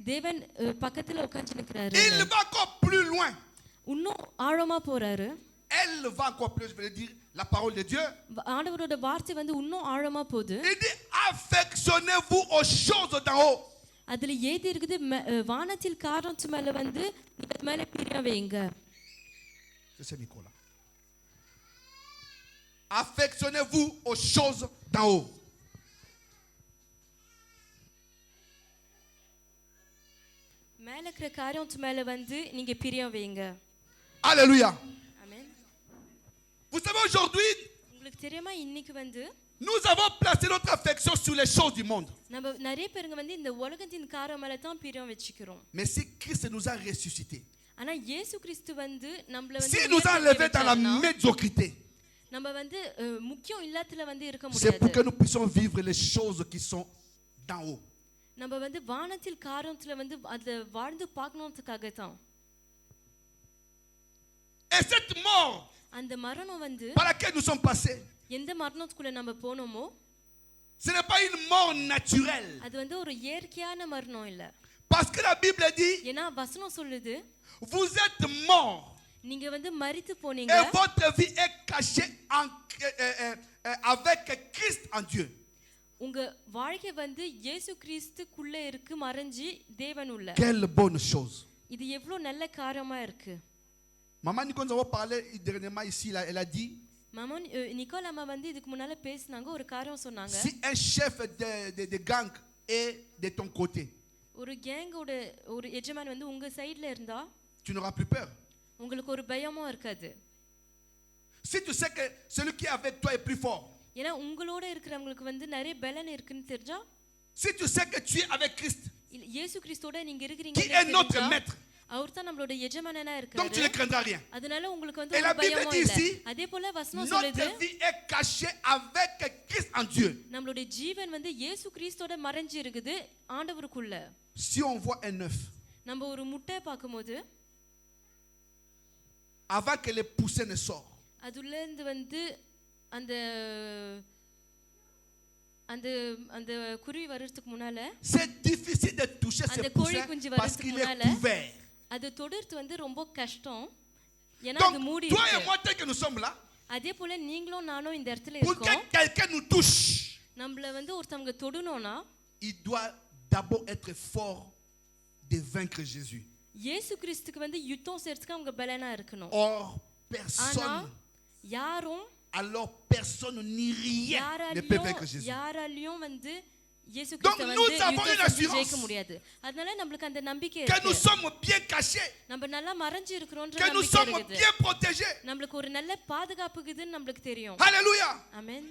தேவன் பக்கத்துல உட்கார்ந்து நிக்கிறாரு. Il va encore plus loin. இன்னும் ஆழமா போறாரு. Elle va encore plus, je veux dire, la parole de Dieu. ஆண்டவரோட வார்த்தை வந்து இன்னும் ஆழமா போகுது. Il dit, affectionnez-vous aux choses d'en haut. அதுல ஏதி இருக்குது வானத்தில் காரியத்து மேல வந்து நீங்க மேல பிரியம் வைங்க. C'est ce micro là. Affectionnez-vous aux choses d'en haut. மேல இருக்கிற காரியத்து மேல வந்து நீங்க பிரியம் வைங்க. Alléluia. ஆமென். Vous savez aujourd'hui, உங்களுக்கு தெரியுமா இன்னைக்கு வந்து nous avons placé notre affection sur les choses du monde. நம்ம நிறைய பேருங்க வந்து இந்த உலகத்தின் காரியம் மேல தான் பிரியம் வச்சுக்கிறோம். Mais si Christ nous a ressuscités, ஆனா இயேசு கிறிஸ்து வந்து நம்மள வந்து s'il nous a enlevés dans la médiocrité, நம்ம வந்து முக்கியம் இல்லாததுல வந்து இருக்க c'est pour que முடியாது. nous puissions vivre les choses qui sont d'en haut. நம்ம வந்து வானத்தில் காரியத்துல வந்து அத வாழ்ந்து பார்க்கணும்ன்றதுக்காக தான். Et cette mort அந்த மரணம் வந்து par laquelle nous sommes passés, எந்த மரணத்துக்குள்ள நம்ம போனோமோ ce n'est pas une mort naturelle. அது வந்து ஒரு இயற்கையான மரணம் இல்ல. Parce que la Bible dit, ஏன்னா வசனம் சொல்லுது vous êtes morts நீங்க வந்து மரித்து போனீங்க. et votre vie est cachée avec Christ en Dieu. உங்க வாழ்க்கை வந்து இயேசு கிறிஸ்துக்குள்ள இருக்கு, மறைஞ்சி தேவன் உள்ள. Quelle bonne chose. இது எவ்வளவு நல்ல காரியமா இருக்கு. Maman Nico, nous avons parlé dernièrement ici, là, elle a dit, மாமா நிக்கோல் அம்மா வந்து இதுக்கு முன்னால பேசினாங்க, ஒரு காரியம் சொன்னாங்க. si un chef de gang est de ton côté, ஒரு கேங்கோட ஒரு எஜமான் வந்து உங்க சைடுல இருந்தா tu n'auras plus peur. உங்களுக்கு ஒரு பயமும் இருக்காது. Si tu sais que celui qui est avec toi est plus fort, ஏன்னா உங்களோட இருக்கிறவங்களுக்கு வந்து நிறைய பலன் இருக்குன்னு தெரிஞ்சா, si tu sais que tu es avec Christ, இயேசு கிறிஸ்துவோட நீங்க qui இருக்கிறீங்கன்னு est notre தெரிஞ்சா, maître, அவர் தான் நம்மளோட எஜமானனா donc tu ne இருக்காரு. craindras rien. அதனால உங்களுக்கு வந்து Et la ஒரு Bible பயமும் dit இல்ல. ici, அதே போல வசனம் சொல்லுது, Notre vie est cachée avec Christ en Dieu. நம்மளோட ஜீவன் வந்து இயேசு கிறிஸ்துவோட மறைஞ்சு இருக்குது ஆண்டவருக்குள்ள. Si on voit un œuf, நம்ம ஒரு முட்டை பார்க்கும்போது avant que les poussins ne sortent, அதுல இருந்து வந்து அந்த அந்த அந்த குருவி வர்றதுக்கு முன்னால, c'est difficile de toucher ce அந்த கோழி poussin குஞ்சு parce வர்றதுக்கு qu'il est முன்னால couvert. அது தொடர்ந்து வந்து ரொம்ப கஷ்டம். ஏன்னா அது Donc, மூடி toi et இருக்கு. moi, tel que nous sommes là, அதே போல நீங்களும் நானும் இந்த இடத்துல pour que இருக்கோம். quelqu'un nous touche, நம்மள வந்து ஒருத்தவங்க தொடணும்னா il doit d'abord être fort de vaincre Jésus. இயேசு கிறிஸ்துக்கு வந்து யுத்தம் செய்யறதுக்கு அவங்க பலனா இருக்கணும். Or, ஆனா personne, யாரும் alors personne ni rien ne peut vaincre Jésus. யாராலையும் வந்து இயேசு Donc, கிறிஸ்துவை nous வந்து avons une யுத்தம் செஞ்சு assurance ஜெயிக்க முடியாது. அதனால நம்மளுக்கு அந்த நம்பிக்கை Que nous இருக்கு. sommes bien cachés, நம்ம நல்லா மறைஞ்சு இருக்கிறோம்ன்ற que nous நம்பிக்கை sommes இருக்குது. bien protégés. நம்மளுக்கு ஒரு நல்ல பாதுகாப்பு இருக்குதுன்னு நம்மளுக்கு தெரியும். Alléluia. ஆமென்.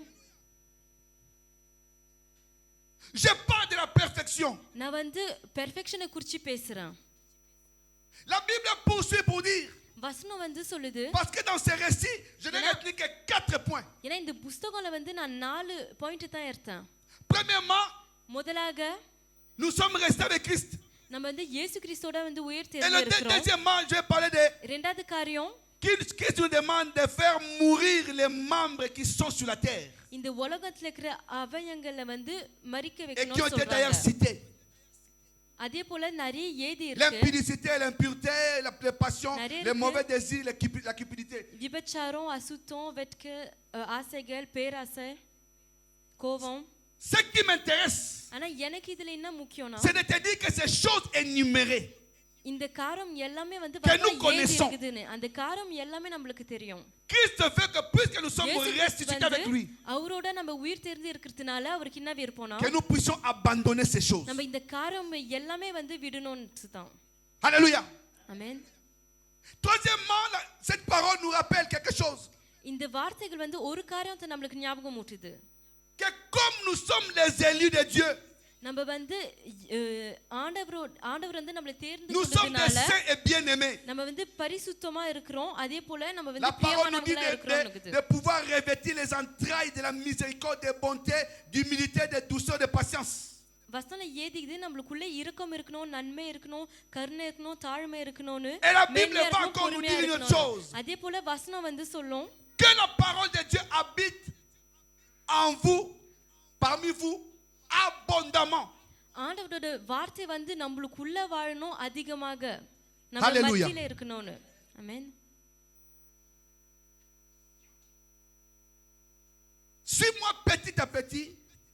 Je parle de la perfection. நான் வந்து பெர்ஃபெக்ஷனை குறித்து பேசுறேன். La Bible poursuit pour dire, வசனம் வந்து சொல்லுது, parce que dans ces récits, je n'ai retenu que 4 points. ஏன்னா இந்த புத்தகம்ல வந்து நான் 4 பாயிண்ட் தான் எடுத்தேன். Premièrement, முதலாக nous sommes restés avec Christ. நம்ம வந்து இயேசு கிறிஸ்துவோட வந்து உயிர் Et le தெழுந்து இருக்கிறோம். deuxièmement, je vais parler de இரண்டாவது காரியம், Christ nous demande de faire mourir les membres qui sont sur la terre இந்த உலகத்துல இருக்கிற அவயங்களை வந்து மரிக்க et qui ont வைக்கணும்னு été d'ailleurs சொல்றாங்க. cités. அதே போல நிறைய ஏதி இருக்கு. L'impudicité, l'impureté, les passions, நிறைய les இருக்கு. mauvais désirs, la cupidité. விபச்சாரம், அசுத்தம், வெட்க, ஆசைகள், பேராசை, கோபம். Ce qui m'intéresse, ஆனா எனக்கு இதுல என்ன முக்கியம்னா, c'est de te dire que ces choses énumérées, இந்த காரம் எல்லாமே வந்து Que nous ஏதி connaissons. இருக்குதுன்னு. அந்த காரம் எல்லாமே நம்மளுக்கு தெரியும். Christ veut que puisque nous sommes இயேசு கிறிஸ்து ressuscités avec lui, வந்து அவரோட நம்ம உயிர் தெரிந்து இருக்கிறதுனால அவருக்கு என்ன விருப்பம்னா, que nous puissions abandonner ces choses. நம்ம இந்த காரம் எல்லாமே வந்து விடணும்னு தான். Alléluia. ஆமென். Troisièmement, cette parole nous rappelle quelque chose. இந்த வார்த்தைகள் வந்து ஒரு காரியத்தை நம்மளுக்கு ஞாபகம் ஊட்டுது. Que comme nous sommes les élus de Dieu, நம்ம வந்து ஆண்டவர் வந்து நம்மளை தேர்ந்து nous sommes des கொண்டதுனால saints et bien-aimés. நம்ம வந்து பரிசுத்தமா இருக்கிறோம். அதே போல நம்ம La வந்து parole nous dit பிரியமானவங்களா இருக்கிறோம். de pouvoir revêtir les entrailles de la miséricorde, de bonté, d'humilité, de douceur, de patience. வசனம் ஏதிக்குது நம்மளுக்குள்ள இரக்கம் இருக்கணும், நன்மை இருக்கணும், கருணை இருக்கணும், தாழ்மை இருக்கணும்னு. Et la Bible மேன்மையா va இருக்கணும், encore nous பொறுமையா dire une autre இருக்கணும். chose. அதே போல வசனம் வந்து சொல்லும், Que la parole de Dieu habite en vous, parmi vous, abondamment. ஆண்டவரோட வார்த்தை வந்து நம்மளுக்குள்ள வாழணும், அதிகமாக நம்ம Hallelujah. மத்தியில இருக்கணும்னு. ஆமென். Suis-moi petit à petit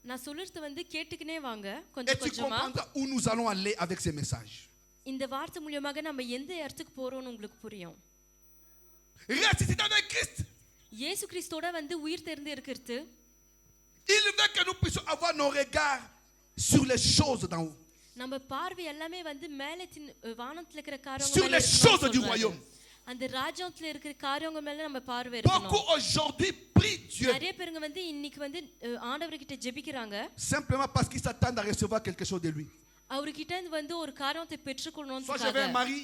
நான் சொல்றது வந்து கேட்டுக்கினே வாங்க et கொஞ்சம் tu கொஞ்சமா. comprendras où nous allons aller avec ces messages. இந்த வார்த்தை மூலமாக நம்ம எந்த இடத்துக்கு போறோம்னு உங்களுக்கு புரியும். Ressuscité avec Christ, இயேசு கிறிஸ்துவோட வந்து உயிர் தெரிந்து இருக்கிறது. il veut que nous puissions avoir nos regards sur les choses d'en haut, நம்ம பார்வை எல்லாமே வந்து மேலே வானத்துல இருக்கிற காரியங்கள் sur மேல les இருக்கணும்னு choses du சொல்றாரு. royaume. அந்த ராஜ்யத்துல இருக்கிற காரியங்கள் மேல நம்ம பார்வை Beaucoup இருக்கணும். aujourd'hui prient Dieu நிறைய பேருங்க வந்து இன்னைக்கு வந்து ஆண்டவர்கிட்ட ஜெபிக்கிறாங்க. simplement parce qu'ils s'attendent à recevoir quelque chose de lui. அவர்கிட்ட இருந்து வந்து ஒரு காரியத்தை Soit je veux un பெற்றுக்கொள்ளணும்னு, mari,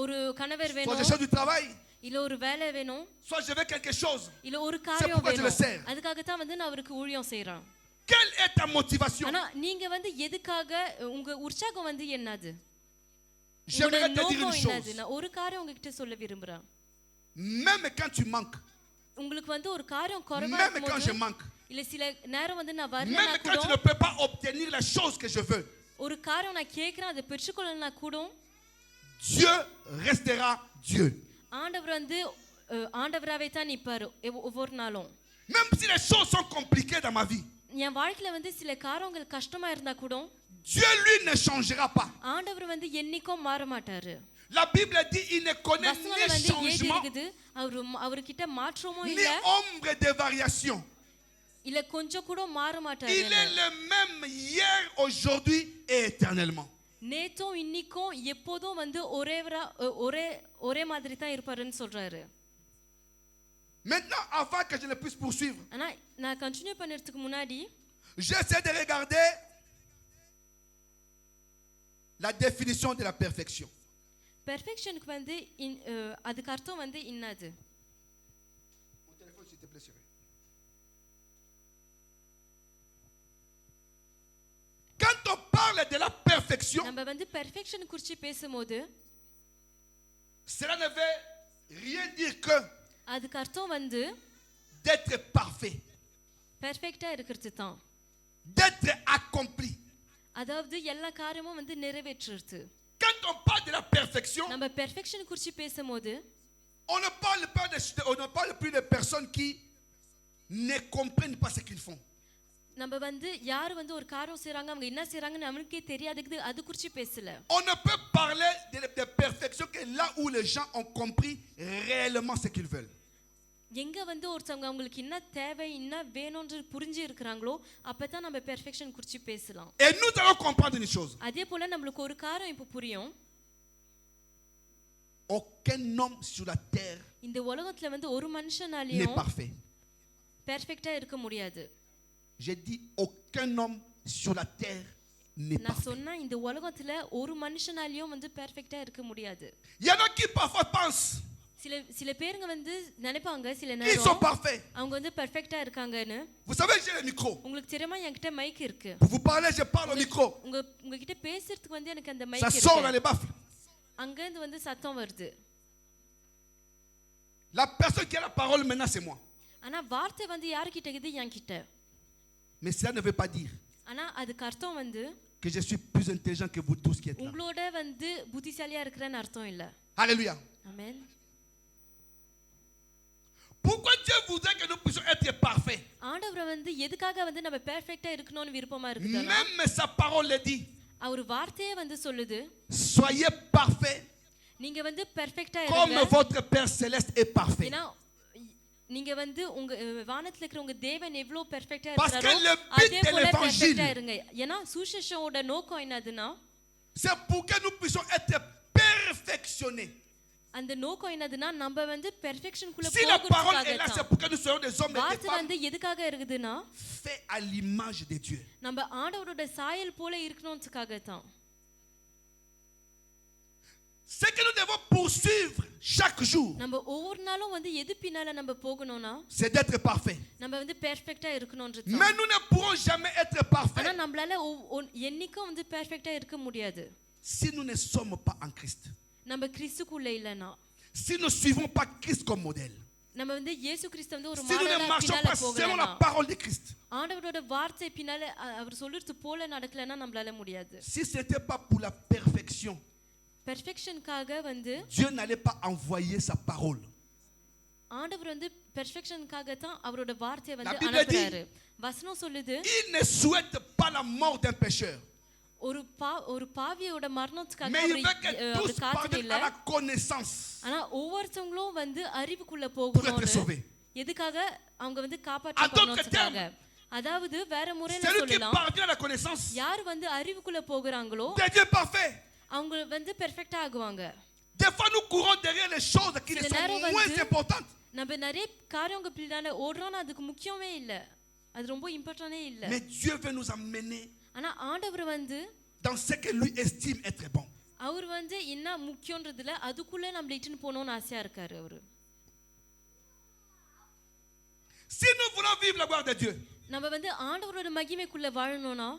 ஒரு கணவர் soit je வேணும், cherche du travail, இல்ல ஒரு வேலை வேணும், soit je veux quelque chose. இல்ல ஒரு C'est காரியம் pourquoi je le வேணும். sers. அதுக்காக தான் வந்து நான் அவருக்கு ஊழியம் செய்றேன். Quelle est ta motivation? ஆனா நீங்க வந்து எதுக்காக, உங்க உற்சாகம் வந்து என்னது? J'aimerais te dire நோக்கம் une என்னது? chose. நான் ஒரு காரியம் உங்ககிட்ட சொல்ல விரும்புறேன். Même quand tu manques, உங்களுக்கு வந்து ஒரு காரியம் குறைவா même quand je இருக்கும்போது, manque, இல்ல சில நேரம் வந்து நான் même வரலனா quand tu கூட, ne peux pas obtenir les choses que je veux, ஒரு காரியம் நான் கேக்குறேன் அதை பெற்றுக்கொள்ளனா கூட, Dieu restera Dieu. ஆண்டவர் வந்து ஆண்டவராவே தான் நிப்பாரு ஒவ்வொரு நாளும். Même si les choses sont compliquées dans ma vie, என் வாழ்க்கையில வந்து சில காரியங்கள் கஷ்டமா இருந்தா கூட, Dieu lui ne changera pas. ஆண்டவர் வந்து என்னைக்கும் மாற மாட்டாரு. La Bible dit il ne connaît வசனத்துல ni வந்து ஏதி changement இருக்குது, அவர்கிட்ட மாற்றமும் ni இல்ல, ombre de variation. இல்ல கொஞ்சம் கூட மாற மாட்டாரு. Il est le même hier, aujourd'hui et éternellement. நேத்தும் இன்னைக்கும் எப்போதும் வந்து ஒரே மாதிரி தான் இருப்பாருன்னு சொல்றாரு. Maintenant, avant que je ne puisse poursuivre, ஆனா நான் கண்டினியூ பண்ணறதுக்கு முன்னாடி j'essaie de regarder la définition de la perfection. பெர்ஃபெக்ஷனுக்கு வந்து அதுக்கு அர்த்தம் வந்து என்னது? Mon téléphone, s'il te plaît, chérie. Quand on parle de la perfection, நம்ம வந்து பெர்ஃபெக்ஷன் குறித்து பேசும்போது cela ne veut rien dire que அதுக்கு அர்த்தம் வந்து d'être parfait, பெர்ஃபெக்ட்டா இருக்கிறது தான். d'être accompli. அதாவது எல்லா காரியமும் வந்து நிறைவேற்றுறது. Quand on parle de la perfection, நம்ம பெர்ஃபெக்ஷன் குறித்து பேசும்போது on ne parle plus de personnes qui ne comprennent pas ce qu'ils font. நம்ம வந்து யார் வந்து ஒரு காரியம் செய்றாங்க அவங்க என்ன செய்றாங்கன்னு நமக்கே தெரியாதுக்கு அது குறித்து பேசல. On ne peut parler de perfection que là où les gens ont compris réellement ce qu'ils veulent. எங்க வந்து ஒருத்தவங்க அவங்களுக்கு என்ன தேவை என்ன வேணும்னு புரிஞ்சு இருக்கிறாங்களோ அப்பதான் நம்ம பெர்ஃபெக்ஷன் குறித்து பேசலாம். Et nous allons comprendre une chose. அதே போல நம்மளுக்கு ஒரு காரியம் இப்ப புரியும். Aucun homme sur la terre இந்த உலகத்துல வந்து ஒரு n'est மனுஷனாலயும் parfait. பெர்ஃபெக்ட்டா இருக்க முடியாது. J'ai dit aucun homme sur la terre n'est நான் parfait. சொன்னா இந்த உலகத்துல ஒரு மனுஷனாலயும் வந்து பெர்ஃபெக்ட்டா இருக்க முடியாது. Il y en a qui parfois pensent சில பேருங்க வந்து நினைப்பாங்க சில qu'ils sont நேரம் parfaits. அவங்க வந்து பெர்ஃபெக்ட்டா இருக்காங்கன்னு. Vous savez, j'ai le micro. உங்களுக்கு தெரியுமா என்கிட்ட மைக் இருக்கு. Pour vous parler, je parle au micro. உங்ககிட்ட பேசுறதுக்கு வந்து எனக்கு அந்த Ça மைக் sort dans இருக்கு. les baffles. அங்க இருந்து வந்து சத்தம் வருது. La personne qui a la parole maintenant, c'est moi. ஆனா வார்த்தை வந்து யார்கிட்ட இருக்குது? என்கிட்ட. Mais cela ne veut pas dire ஆனா அதுக்கு அர்த்தம் வந்து que je suis plus intelligent que vous tous qui êtes là. உங்களோட வந்து புத்திசாலியா இருக்கிறேன்னு அர்த்தம் இல்ல. Alléluia. ஆமென். Pourquoi Dieu voudrait que nous puissions être parfaits? ஆண்டவர் வந்து எதுக்காக வந்து நம்ம பெர்ஃபெக்ட்டா இருக்கணும்னு விருப்பமா இருக்குதுன்னா Même sa parole le dit. அவர் வார்த்தையே வந்து சொல்லுது Soyez parfaits நீங்க வந்து பெர்ஃபெக்ட்டா comme இருங்க. votre Père céleste est parfait. ஏன்னா நீங்க வந்து உங்க வானத்துல இருக்கிற உங்க தேவன் எவ்வளவு பெர்ஃபெக்ட்டா Parce que இருக்காரோ le but அதே de போல l'évangile, பெர்ஃபெக்ட்டா இருங்க. ஏன்னா சுவிசேஷத்தோட நோக்கம் என்னதுன்னா c'est pour que nous puissions être perfectionnés. அந்த நோக்கம் என்னதுன்னா நம்ம வந்து பெர்ஃபெக்ஷனுக்குள்ள Si la parole est là, போகிறதுக்காக c'est pour que nous soyons des hommes et des வார்த்தை femmes வந்து எதுக்காக இருக்குதுன்னா faits à l'image de Dieu. நம்ம ஆண்டவரோட சாயல் போல இருக்கணும்ன்றதுக்காக தான். Ce que nous devons poursuivre chaque jour, நம்ம ஒவ்வொரு நாளும் வந்து எது பின்னால நம்ம போகணும்னா c'est d'être parfait. நம்ம வந்து பெர்ஃபெக்ட்டா இருக்கணும்ன்றது. Mais nous ne pourrons jamais être ஆனா parfaits நம்மளால என்னைக்கும் வந்து பெர்ஃபெக்ட்டா இருக்க முடியாது. si nous ne sommes pas en Christ. நம்ம கிறிஸ்துக்குள்ள இல்லனா Si nous ne suivons pas Christ comme modèle. நம்ம வந்து இயேசு கிறிஸ்து வந்து ஒரு Si nous ne மாடலா marchons பின்னால pas selon போகலனா la parole de Christ. ஆண்டவரோட வார்த்தை பின்னால அவர் சொல்றது போல நடக்கலனா நம்மளால முடியாது. Si ce n'était pas pour la perfection, பெர்ஃபெக்ஷனுக்காக வந்து Dieu n'allait pas envoyer sa parole. ஆண்டவர் வந்து பெர்ஃபெக்ஷனுக்காக தான் அவரோட வார்த்தையை வந்து La Bible அனுப்புறாரு. வசனம் சொல்லுது Il ne souhaite pas la mort d'un pécheur, ஒரு பாவியோட மரணத்துக்காக mais il veut que அவர் tous காத்து parviennent இல்ல. à la connaissance ஆனா ஒவ்வொருத்தவங்களும் வந்து அறிவுக்குள்ள pour être போகணும். sauvés. எதுக்காக அவங்க வந்து En d'autres காப்பாற்றப்படுறதுக்காக. அதாவது வேற முறையில Celui qui சொல்லலாம் parvient à la connaissance யார் வந்து அறிவுக்குள்ள போகிறாங்களோ devient parfait. அவங்க வந்து பெர்ஃபெக்ட்டா ஆகுவாங்க. Des fois, nous courons derrière les choses qui ne சில நேரம் sont moins வந்து importantes. நம்ம நிறைய காரியங்க பின்னால ஓடுறோம் அதுக்கு முக்கியமே இல்ல. அது ரொம்ப இம்பார்ட்டன்டே இல்ல. Mais Dieu veut nous emmener ஆனா ஆண்டவர் வந்து dans ce que lui estime être bon. அவர் வந்து என்ன முக்கியன்றதுல அதுக்குள்ள நம்மள இட்டுன்னு போகணும்னு ஆசையா இருக்காரு அவரு. Si nous voulons vivre la gloire de Dieu, நம்ம வந்து ஆண்டவரோட மகிமைக்குள்ள வாழணும்னா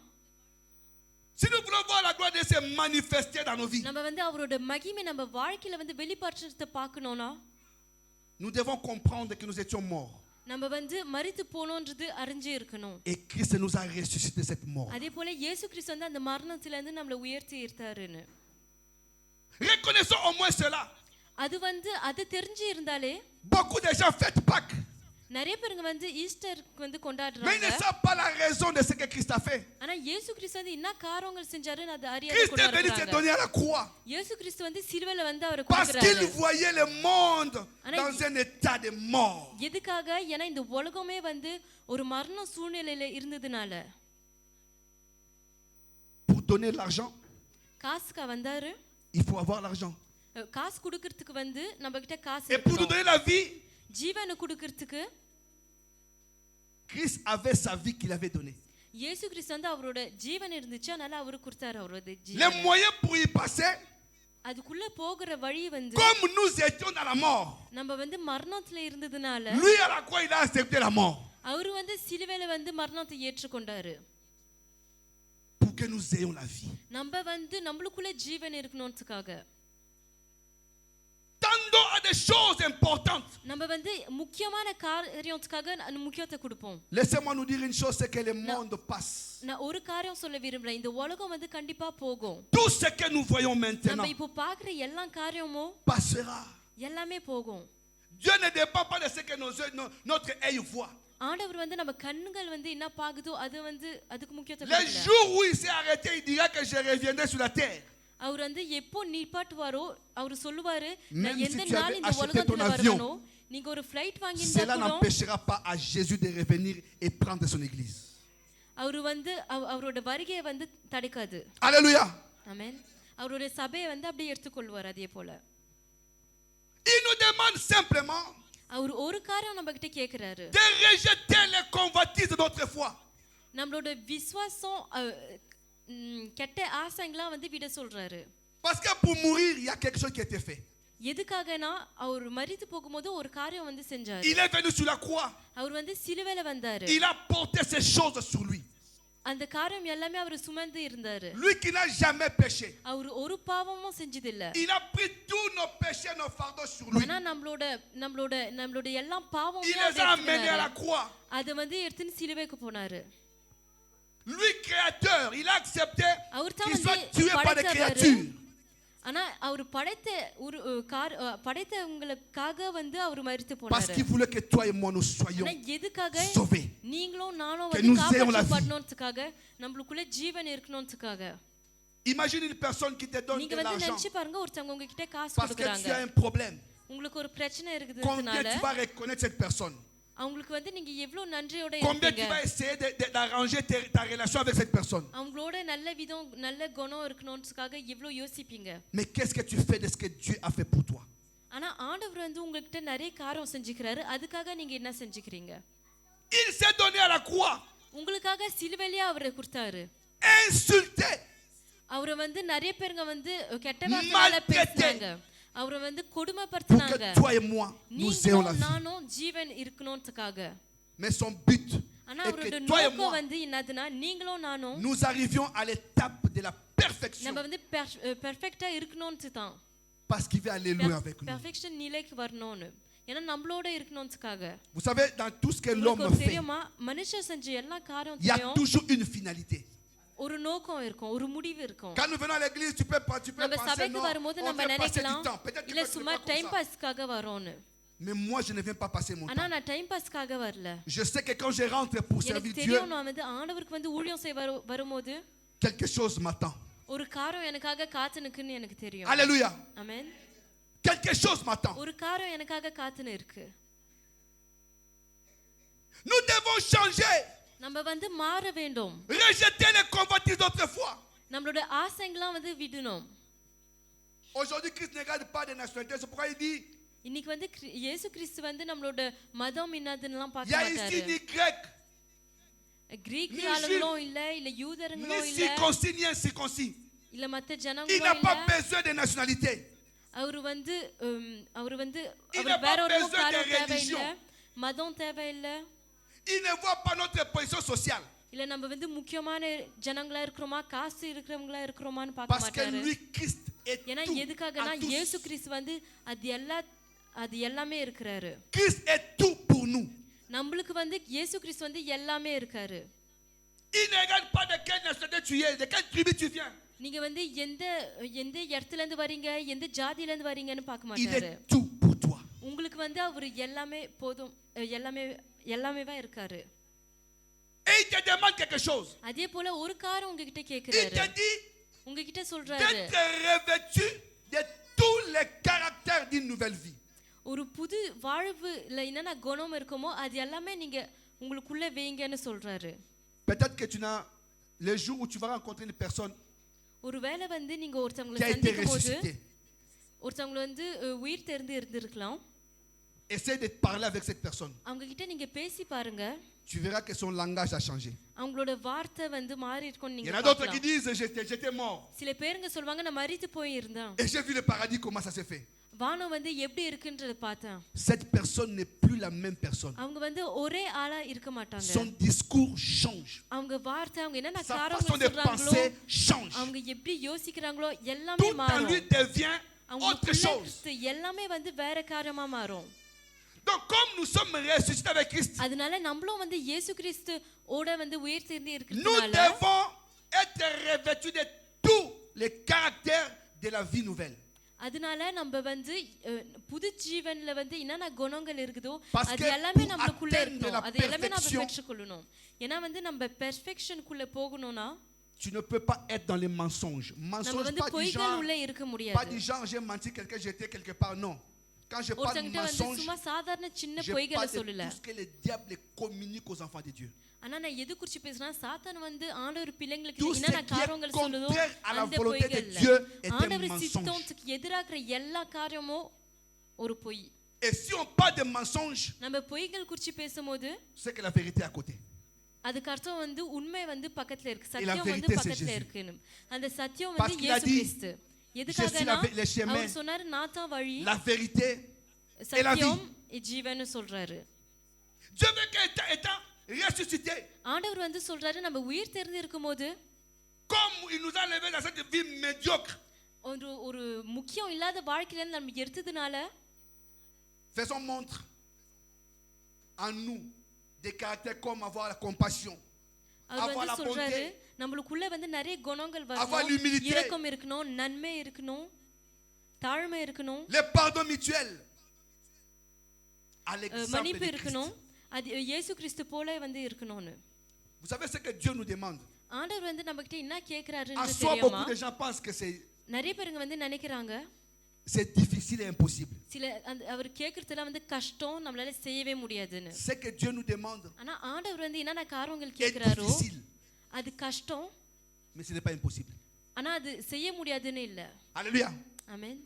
si nous voulons voir la gloire de Dieu se manifester dans nos vies, நம்ம வந்து அவரோட மகிமை நம்ம வாழ்க்கையில வந்து வெளிப்படுத்துறத பார்க்கணும்னா nous devons comprendre que nous étions morts. நம்ம வந்து மரித்து போனோம்ன்றது அறிஞ்சு இருக்கணும். Et Christ nous a ressuscité de cette mort. அதே போல இயேசு கிறிஸ்து வந்து அந்த மரணத்துல இருந்து நம்மள உயர்த்தி இருத்தாருன்னு. Reconnaissons au moins cela. அது வந்து அது தெரிஞ்சு இருந்தாலே Beaucoup de gens fêtent Pâques, நிறைய பேருங்க வந்து ஈஸ்டருக்கு வந்து mais ils கொண்டாடுறாங்க. ne savent pas la raison de ce que Christ a fait. ஆனா இயேசு கிறிஸ்து வந்து என்ன காரியங்கள் செஞ்சாருன்னு அது அறியாத Christ est venu se கொண்டாடுறாங்க. donner à la croix இயேசு கிறிஸ்து வந்து சிலுவையில வந்து அவரை parce qu'il கொடுக்கறாரு. voyait le monde dans un état de mort. எதுக்காக? ஏன்னா இந்த உலகமே வந்து ஒரு மரண சூழ்நிலையில இருந்ததுனால. Pour donner l'argent, காசுக்கு வந்தாரு. il faut avoir l'argent. காசு கொடுக்கிறதுக்கு வந்து நம்ம கிட்ட காசு Et pour nous இருக்கணும். donner la vie, ஜீவனை கொடுக்கிறதுக்கு Christ avait sa vie qu'il avait donnée. இயேசு கிறிஸ்து வந்து அவரோட ஜீவன் இருந்துச்சு, அதனால அவரு கொடுத்தாரு அவரோட Les ஜீவன். moyens pour y passer, அதுக்குள்ள போகிற வழி வந்து comme nous étions dans la mort, நம்ம வந்து மரணத்துல இருந்ததுனால lui à la croix, il a accepté la mort அவரு வந்து சிலுவையில வந்து மரணத்தை ஏற்றுக்கொண்டாரு. pour que nous ayons la vie. நம்ம வந்து நம்மளுக்குள்ள ஜீவன் இருக்கணும்ன்றதுக்காக. Tendons à des choses importantes. நம்ம வந்து முக்கியமான காரியத்துக்காக முக்கியத்தை கொடுப்போம். Laissez-moi nous dire une chose, c'est que le monde passe. நான் ஒரு காரியம் சொல்ல விரும்புறேன், இந்த உலகம் வந்து கண்டிப்பா போகும். Tout ce que nous voyons maintenant நம்ம இப்போ பார்க்குற எல்லா காரியமும் passera. எல்லாமே போகும். Dieu ne dépend pas de ce que notre œil voit. ஆண்டவர் வந்து நம்ம கண்கள் வந்து என்ன பாக்குதோ அது வந்து அதுக்கு முக்கியத்துவம் Le கொடுக்கல. jour où il s'est arrêté, il dira que je reviendrai sur la terre. அவர் வந்து எப்போ நிப்பாட்டுவாரோ அவர் சொல்லுவாரு, Même நான் si எந்த tu நாள் avais இந்த acheté உலகத்துல ton avion, வரணும், நீங்க ஒரு ஃளைட் Cela வாங்கியிருந்தா கூட n'empêchera pas à Jésus de revenir et prendre son église. அவர் வந்து அவரோட வருகையை வந்து தடுக்காது. Alléluia. ஆமென். அவரோட சபையை வந்து அப்படியே எடுத்துக்கொள்வார். அதே போல Il nous demande simplement அவர் ஒரு காரியம் நம்ம கிட்ட கேக்குறாரு, de rejeter les convoitises d'autrefois. நம்மளோட விசுவாசம் கெட்ட ஆசைங்களாம் வந்து விட சொல்றாரு. Parce que pour mourir, il y a quelque chose qui a été fait. எதுக்காகனா அவர் மரித்து போகும்போது ஒரு காரியம் வந்து செஞ்சாரு. Il est venu sur la croix. அவர் வந்து சிலுவையில வந்தாரு. Il a porté ces choses sur lui. அந்த காரியம் எல்லாமே அவர் சுமந்து இருந்தாரு. Lui qui n'a jamais péché. அவர் ஒரு பாவமும் செஞ்சது இல்ல. Il a pris tous nos péchés, nos fardeaux sur lui. ஆனா நம்மளோட எல்லா பாவமும் Il les a amenés à la croix. அது வந்து எடுத்து சிலுவைக்கு போனாரு. Lui créateur, il a accepté அவர் தான் qu'il soit வந்து tué par des créatures. ஆனா அவர் படைத்தவங்களுக்காக வந்து அவர் மரித்து Parce போனாரு. qu'il voulait que toi et moi nous soyons ஆனா எதுக்காக sauvés. நீங்களும் நானும் Que வந்து nous ayons la vie. காப்பாற்றப்படணும்ன்றதுக்காக, நம்மளுக்குள்ள ஜீவன் இருக்கணும்ன்றதுக்காக. Imagine une personne qui te donne நீங்க de வந்து l'argent நினைச்சு பாருங்க, ஒருத்தவங்க உங்ககிட்ட காசு parce que tu கொடுக்குறாங்க, as un problème. உங்களுக்கு ஒரு பிரச்சனை Combien இருக்குதுனால tu vas reconnaître cette personne? அவங்களுக்கு வந்து நீங்க எவ்வளவு நன்றியோட Combien tu இருப்பீங்க, vas essayer d'arranger ta relation avec cette personne? அவங்களோட நல்ல குணம் இருக்கணும்ன்றதுக்காக எவ்வளவு யோசிப்பீங்க. Mais qu'est-ce que tu fais de ce que Dieu a fait pour toi? ஆனா ஆண்டவர் வந்து உங்ககிட்ட நிறைய காரியம் செஞ்சுக்கிறாரு, அதுக்காக நீங்க என்ன செஞ்சுக்கிறீங்க? Il s'est donné à la croix, உங்களுக்காக சிலுவையிலே அவரை கொடுத்தாரு. insulté, அவரை வந்து நிறைய பேருங்க வந்து கெட்ட வார்த்தையால பேசினாங்க, அவரை வந்து pour கொடுமைப்படுத்தினாங்க. que toi et moi nous ayons la நீங்களும் vie. நானும் ஜீவன் இருக்கணும்ன்றதுக்காக. Mais son but ஆனா est அவரோட que toi et நோக்கம் moi வந்து என்னதுன்னா, நீங்களும் நானும் nous arrivions à l'étape de la perfection. நம்ம வந்து பெர்ஃபெக்ட்டா இருக்கணும்னு தான். Parce qu'il veut aller loin avec nous. Perfection நிலைக்கு வரணும்னு, ஏன்னா நம்மளோட இருக்கணும்ன்றதுக்காக. Vous savez, dans tout ce que l'homme உங்களுக்கு fait, தெரியுமா, மனுஷன் செஞ்ச எல்லா il y a காரியத்தையும் toujours une finalité. ஒரு நோக்கம் இருக்கும், ஒரு முடிவு இருக்கும். Quand nous venons à l'église, tu peux நம்ம penser சபைக்கு non, வரும்போது on நம்ம vient passer du நினைக்கலாம், temps. Peut-être que இல்ல tu ne சும்மா fais pas time comme ça. பாஸ்க்காக வரோம்னு. Mais moi, je ne viens pas passer mon ஆனா temps. நான் டைம் பாஸ்க்காக வரல. Je sais que quand je rentre pour servir எனக்கு Dieu, தெரியும், நான் வந்து ஆண்டவருக்கு வந்து ஊழியம் செய்ய வரும்போது quelque chose m'attend. ஒரு காரியம் எனக்காக காத்து நிக்குன்னு எனக்கு தெரியும். Alléluia. ஆமென். Quelque chose m'attend. ஒரு காரியம் எனக்காக காத்துன்னு இருக்கு. Nous devons changer. நம்ம வந்து மாற வேண்டும். Rejeter les convoitises d'autrefois. நம்மளோட ஆசைங்களாம் வந்து விடணும். Aujourd'hui, Christ ne regarde pas des nationalités. C'est pourquoi il dit, இன்னைக்கு வந்து இயேசு கிறிஸ்து வந்து நம்மளோட மதம் என்னதுன்னெல்லாம் il y பார்க்க a ici மாட்டாரு. ni grec, கிரீக் ni ஆளுங்களும் இல்ல ni யூதர்களும் இல்ல, circoncis, ni incirconcis. இல்ல மத்த Il n'a ஜனங்களும் pas இல்ல. besoin de nationalité. அவர் வந்து Il n'a வேற pas ஒரு besoin de காரியம் தேவையில்ல, religion. மதம் தேவையில்ல, Il ne voit pas notre position sociale. இல்ல நம்ம வந்து முக்கியமான ஜனங்களா இருக்கிறோமா, காசு இருக்கிறவங்களா இருக்கிறோமான்னு பார்க்க Parce que மாட்டாரு. lui, Christ, est ஏன்னா tout எதுக்காகனா à tous. இயேசு கிறிஸ்து வந்து அது எல்லாமே இருக்கிறாரு. Christ est tout pour nous. நம்மளுக்கு வந்து இயேசு கிறிஸ்து வந்து எல்லாமே இருக்காரு. Il ne regarde pas de quelle nationalité tu es, de quelle tribu tu viens. நீங்க வந்து எந்த இடத்துல இருந்து வரீங்க, எந்த ஜாதியில இருந்து வரீங்கன்னு பார்க்க Il மாட்டாரு. est tout pour toi. உங்களுக்கு வந்து அவர் எல்லாமே போதும், எல்லாமேவா இருக்காரு. Et il te demande quelque chose. அதே போல ஒரு காரம் உங்ககிட்ட Il te கேக்குறாரு, dit உங்ககிட்ட சொல்றாரு, d'être revêtu de tous les caractères d'une nouvelle vie. ஒரு புது வாழ்வுல என்னென்ன குணம் இருக்குமோ அது எல்லாமே நீங்க உங்களுக்குள்ள வைங்கன்னு சொல்றாரு. Peut-être que tu n'as le jour où tu vas rencontrer une personne ஒருவேளை வந்து நீங்க ஒருத்தவங்களை qui a été சந்திக்கும் போது ressuscitée. ஒருத்தவங்க வந்து உயிர் தெரிந்து இருந்திருக்கலாம். Essaye de parler avec cette personne. அவங்க கிட்ட நீங்க பேசி பாருங்க. Tu verras que son langage a changé. அவங்களோட வார்த்தை வந்து மாறி இருக்கும்னு Il y நீங்க en a d'autres qui பார்க்கலாம். disent j'étais mort. சில பேருங்க சொல்வாங்க நான் மரித்து போயிருந்தேன். Et j'ai vu le paradis, comment ça s'est fait. வானம் வந்து எப்படி இருக்குன்றத பார்த்தேன். Cette personne n'est plus la même personne. அவங்க வந்து ஒரே ஆளா இருக்க மாட்டாங்க. Son discours change. அவங்க வார்த்தை அவங்க என்னென்ன Sa façon காரணங்கள் de சொல்றாங்களோ penser change. அவங்க எப்படி யோசிக்கிறாங்களோ எல்லாமே Tout en மாறும். lui devient autre chose. எல்லாமே வந்து வேற காரியமா மாறும். Donc comme nous sommes ressuscités avec Christ, அதனால நம்மளும் வந்து இயேசு கிறிஸ்து ஓட வந்து உயிர் தெரிந்து nous இருக்கிறதுனால devons être revêtus de tous les caractères de la vie nouvelle. அதனால நம்ம வந்து புது ஜீவன்ல வந்து என்னென்ன குணங்கள் இருக்குதோ Parce அது que எல்லாமே pour நமக்குள்ள atteindre இருக்கணும். la அது எல்லாமே நம்ம perfection, பெற்றுக்கொள்ளணும். ஏன்னா வந்து நம்ம பெர்ஃபெக்ஷனுக்குள்ள போகணும்னா Tu ne peux pas être dans les mensonges. நம்ம Mensonges வந்து pas du பொய்கள் genre, உள்ள இருக்க pas முடியாது. du genre j'ai menti quelqu'un, j'étais quelque part. Non. Quand je parle de ஒருத்தங்கிட்ட வந்து mensonges, சும்மா சாதாரண சின்ன je பொய்களை parle de சொல்லல. tout ce que le diable communique aux enfants de Dieu. ஆனா நான் எது குறிச்சு பேசுறேன்னா சாத்தான் வந்து ஆண்டவர் பிள்ளைங்களுக்கு Tout ce என்னென்ன qui est காரியங்கள் சொல்லுதோ contraire à la அந்த volonté de பொய்கள் Dieu est un ஆண்டவர் mensonge. சித்தத்துக்கு எதிராக எல்லா காரியமும் ஒரு பொய். Et si on parle de mensonges, நம்ம பொய்கள் குறிச்சு பேசும்போது c'est que la vérité est à côté. அதுக்கு அர்த்தம் வந்து உண்மை வந்து பக்கத்துல இருக்கு, Et la சத்தியம் வந்து vérité, c'est பக்கத்துல Jésus. இருக்குன்னு. அந்த சத்தியம் Parce வந்து qu'il a இயேசு dit, கிறிஸ்து. Je suis எதுக்காகனா le chemin, அவர் சொன்னாரு நான் தான் வழி, la vérité et la vie. சத்தியம் ஜீவன்னு சொல்றாரு. Dieu veut qu'étant ressuscité, ஆண்டவர் வந்து சொல்றாரு நம்ம உயிர் தெரிந்து இருக்கும்போது comme il nous a levés dans cette vie médiocre, ஒரு முக்கியம் இல்லாத வாழ்க்கையில நம்ம எடுத்ததுனால faisons montre en nous des caractères comme avoir la compassion, அவர் avoir la வந்து சொல்றாரு bonté, நம்மளுக்குள்ள வந்து நிறைய குணங்கள் avoir வரணும், l'humilité, இரக்கம் இருக்கணும், நன்மை இருக்கணும், தாழ்மை இருக்கணும், les pardons mutuels, à l'exemple மன்னிப்பு de Christ. இருக்கணும். அது இயேசு கிறிஸ்து போல வந்து இருக்கணும்னு. Vous savez ce que Dieu nous demande? ஆண்டவர் வந்து நம்ம கிட்ட என்ன En கேக்குறாருன்னு soi, தெரியுமா? beaucoup de gens pensent que நிறைய பேருங்க வந்து நினைக்கிறாங்க c'est difficile et impossible. சில அவர் கேக்குறதுல வந்து கஷ்டம், நம்மளால செய்யவே முடியாதுன்னு. Ce que Dieu nous demande ஆனா ஆண்டவர் வந்து என்னென்ன காரியங்கள் est கேக்குறாரோ difficile, அது கஷ்டம், mais ce n'est pas impossible. ஆனா அது செய்ய முடியாதுன்னு இல்ல. Alléluia. ஆமென்.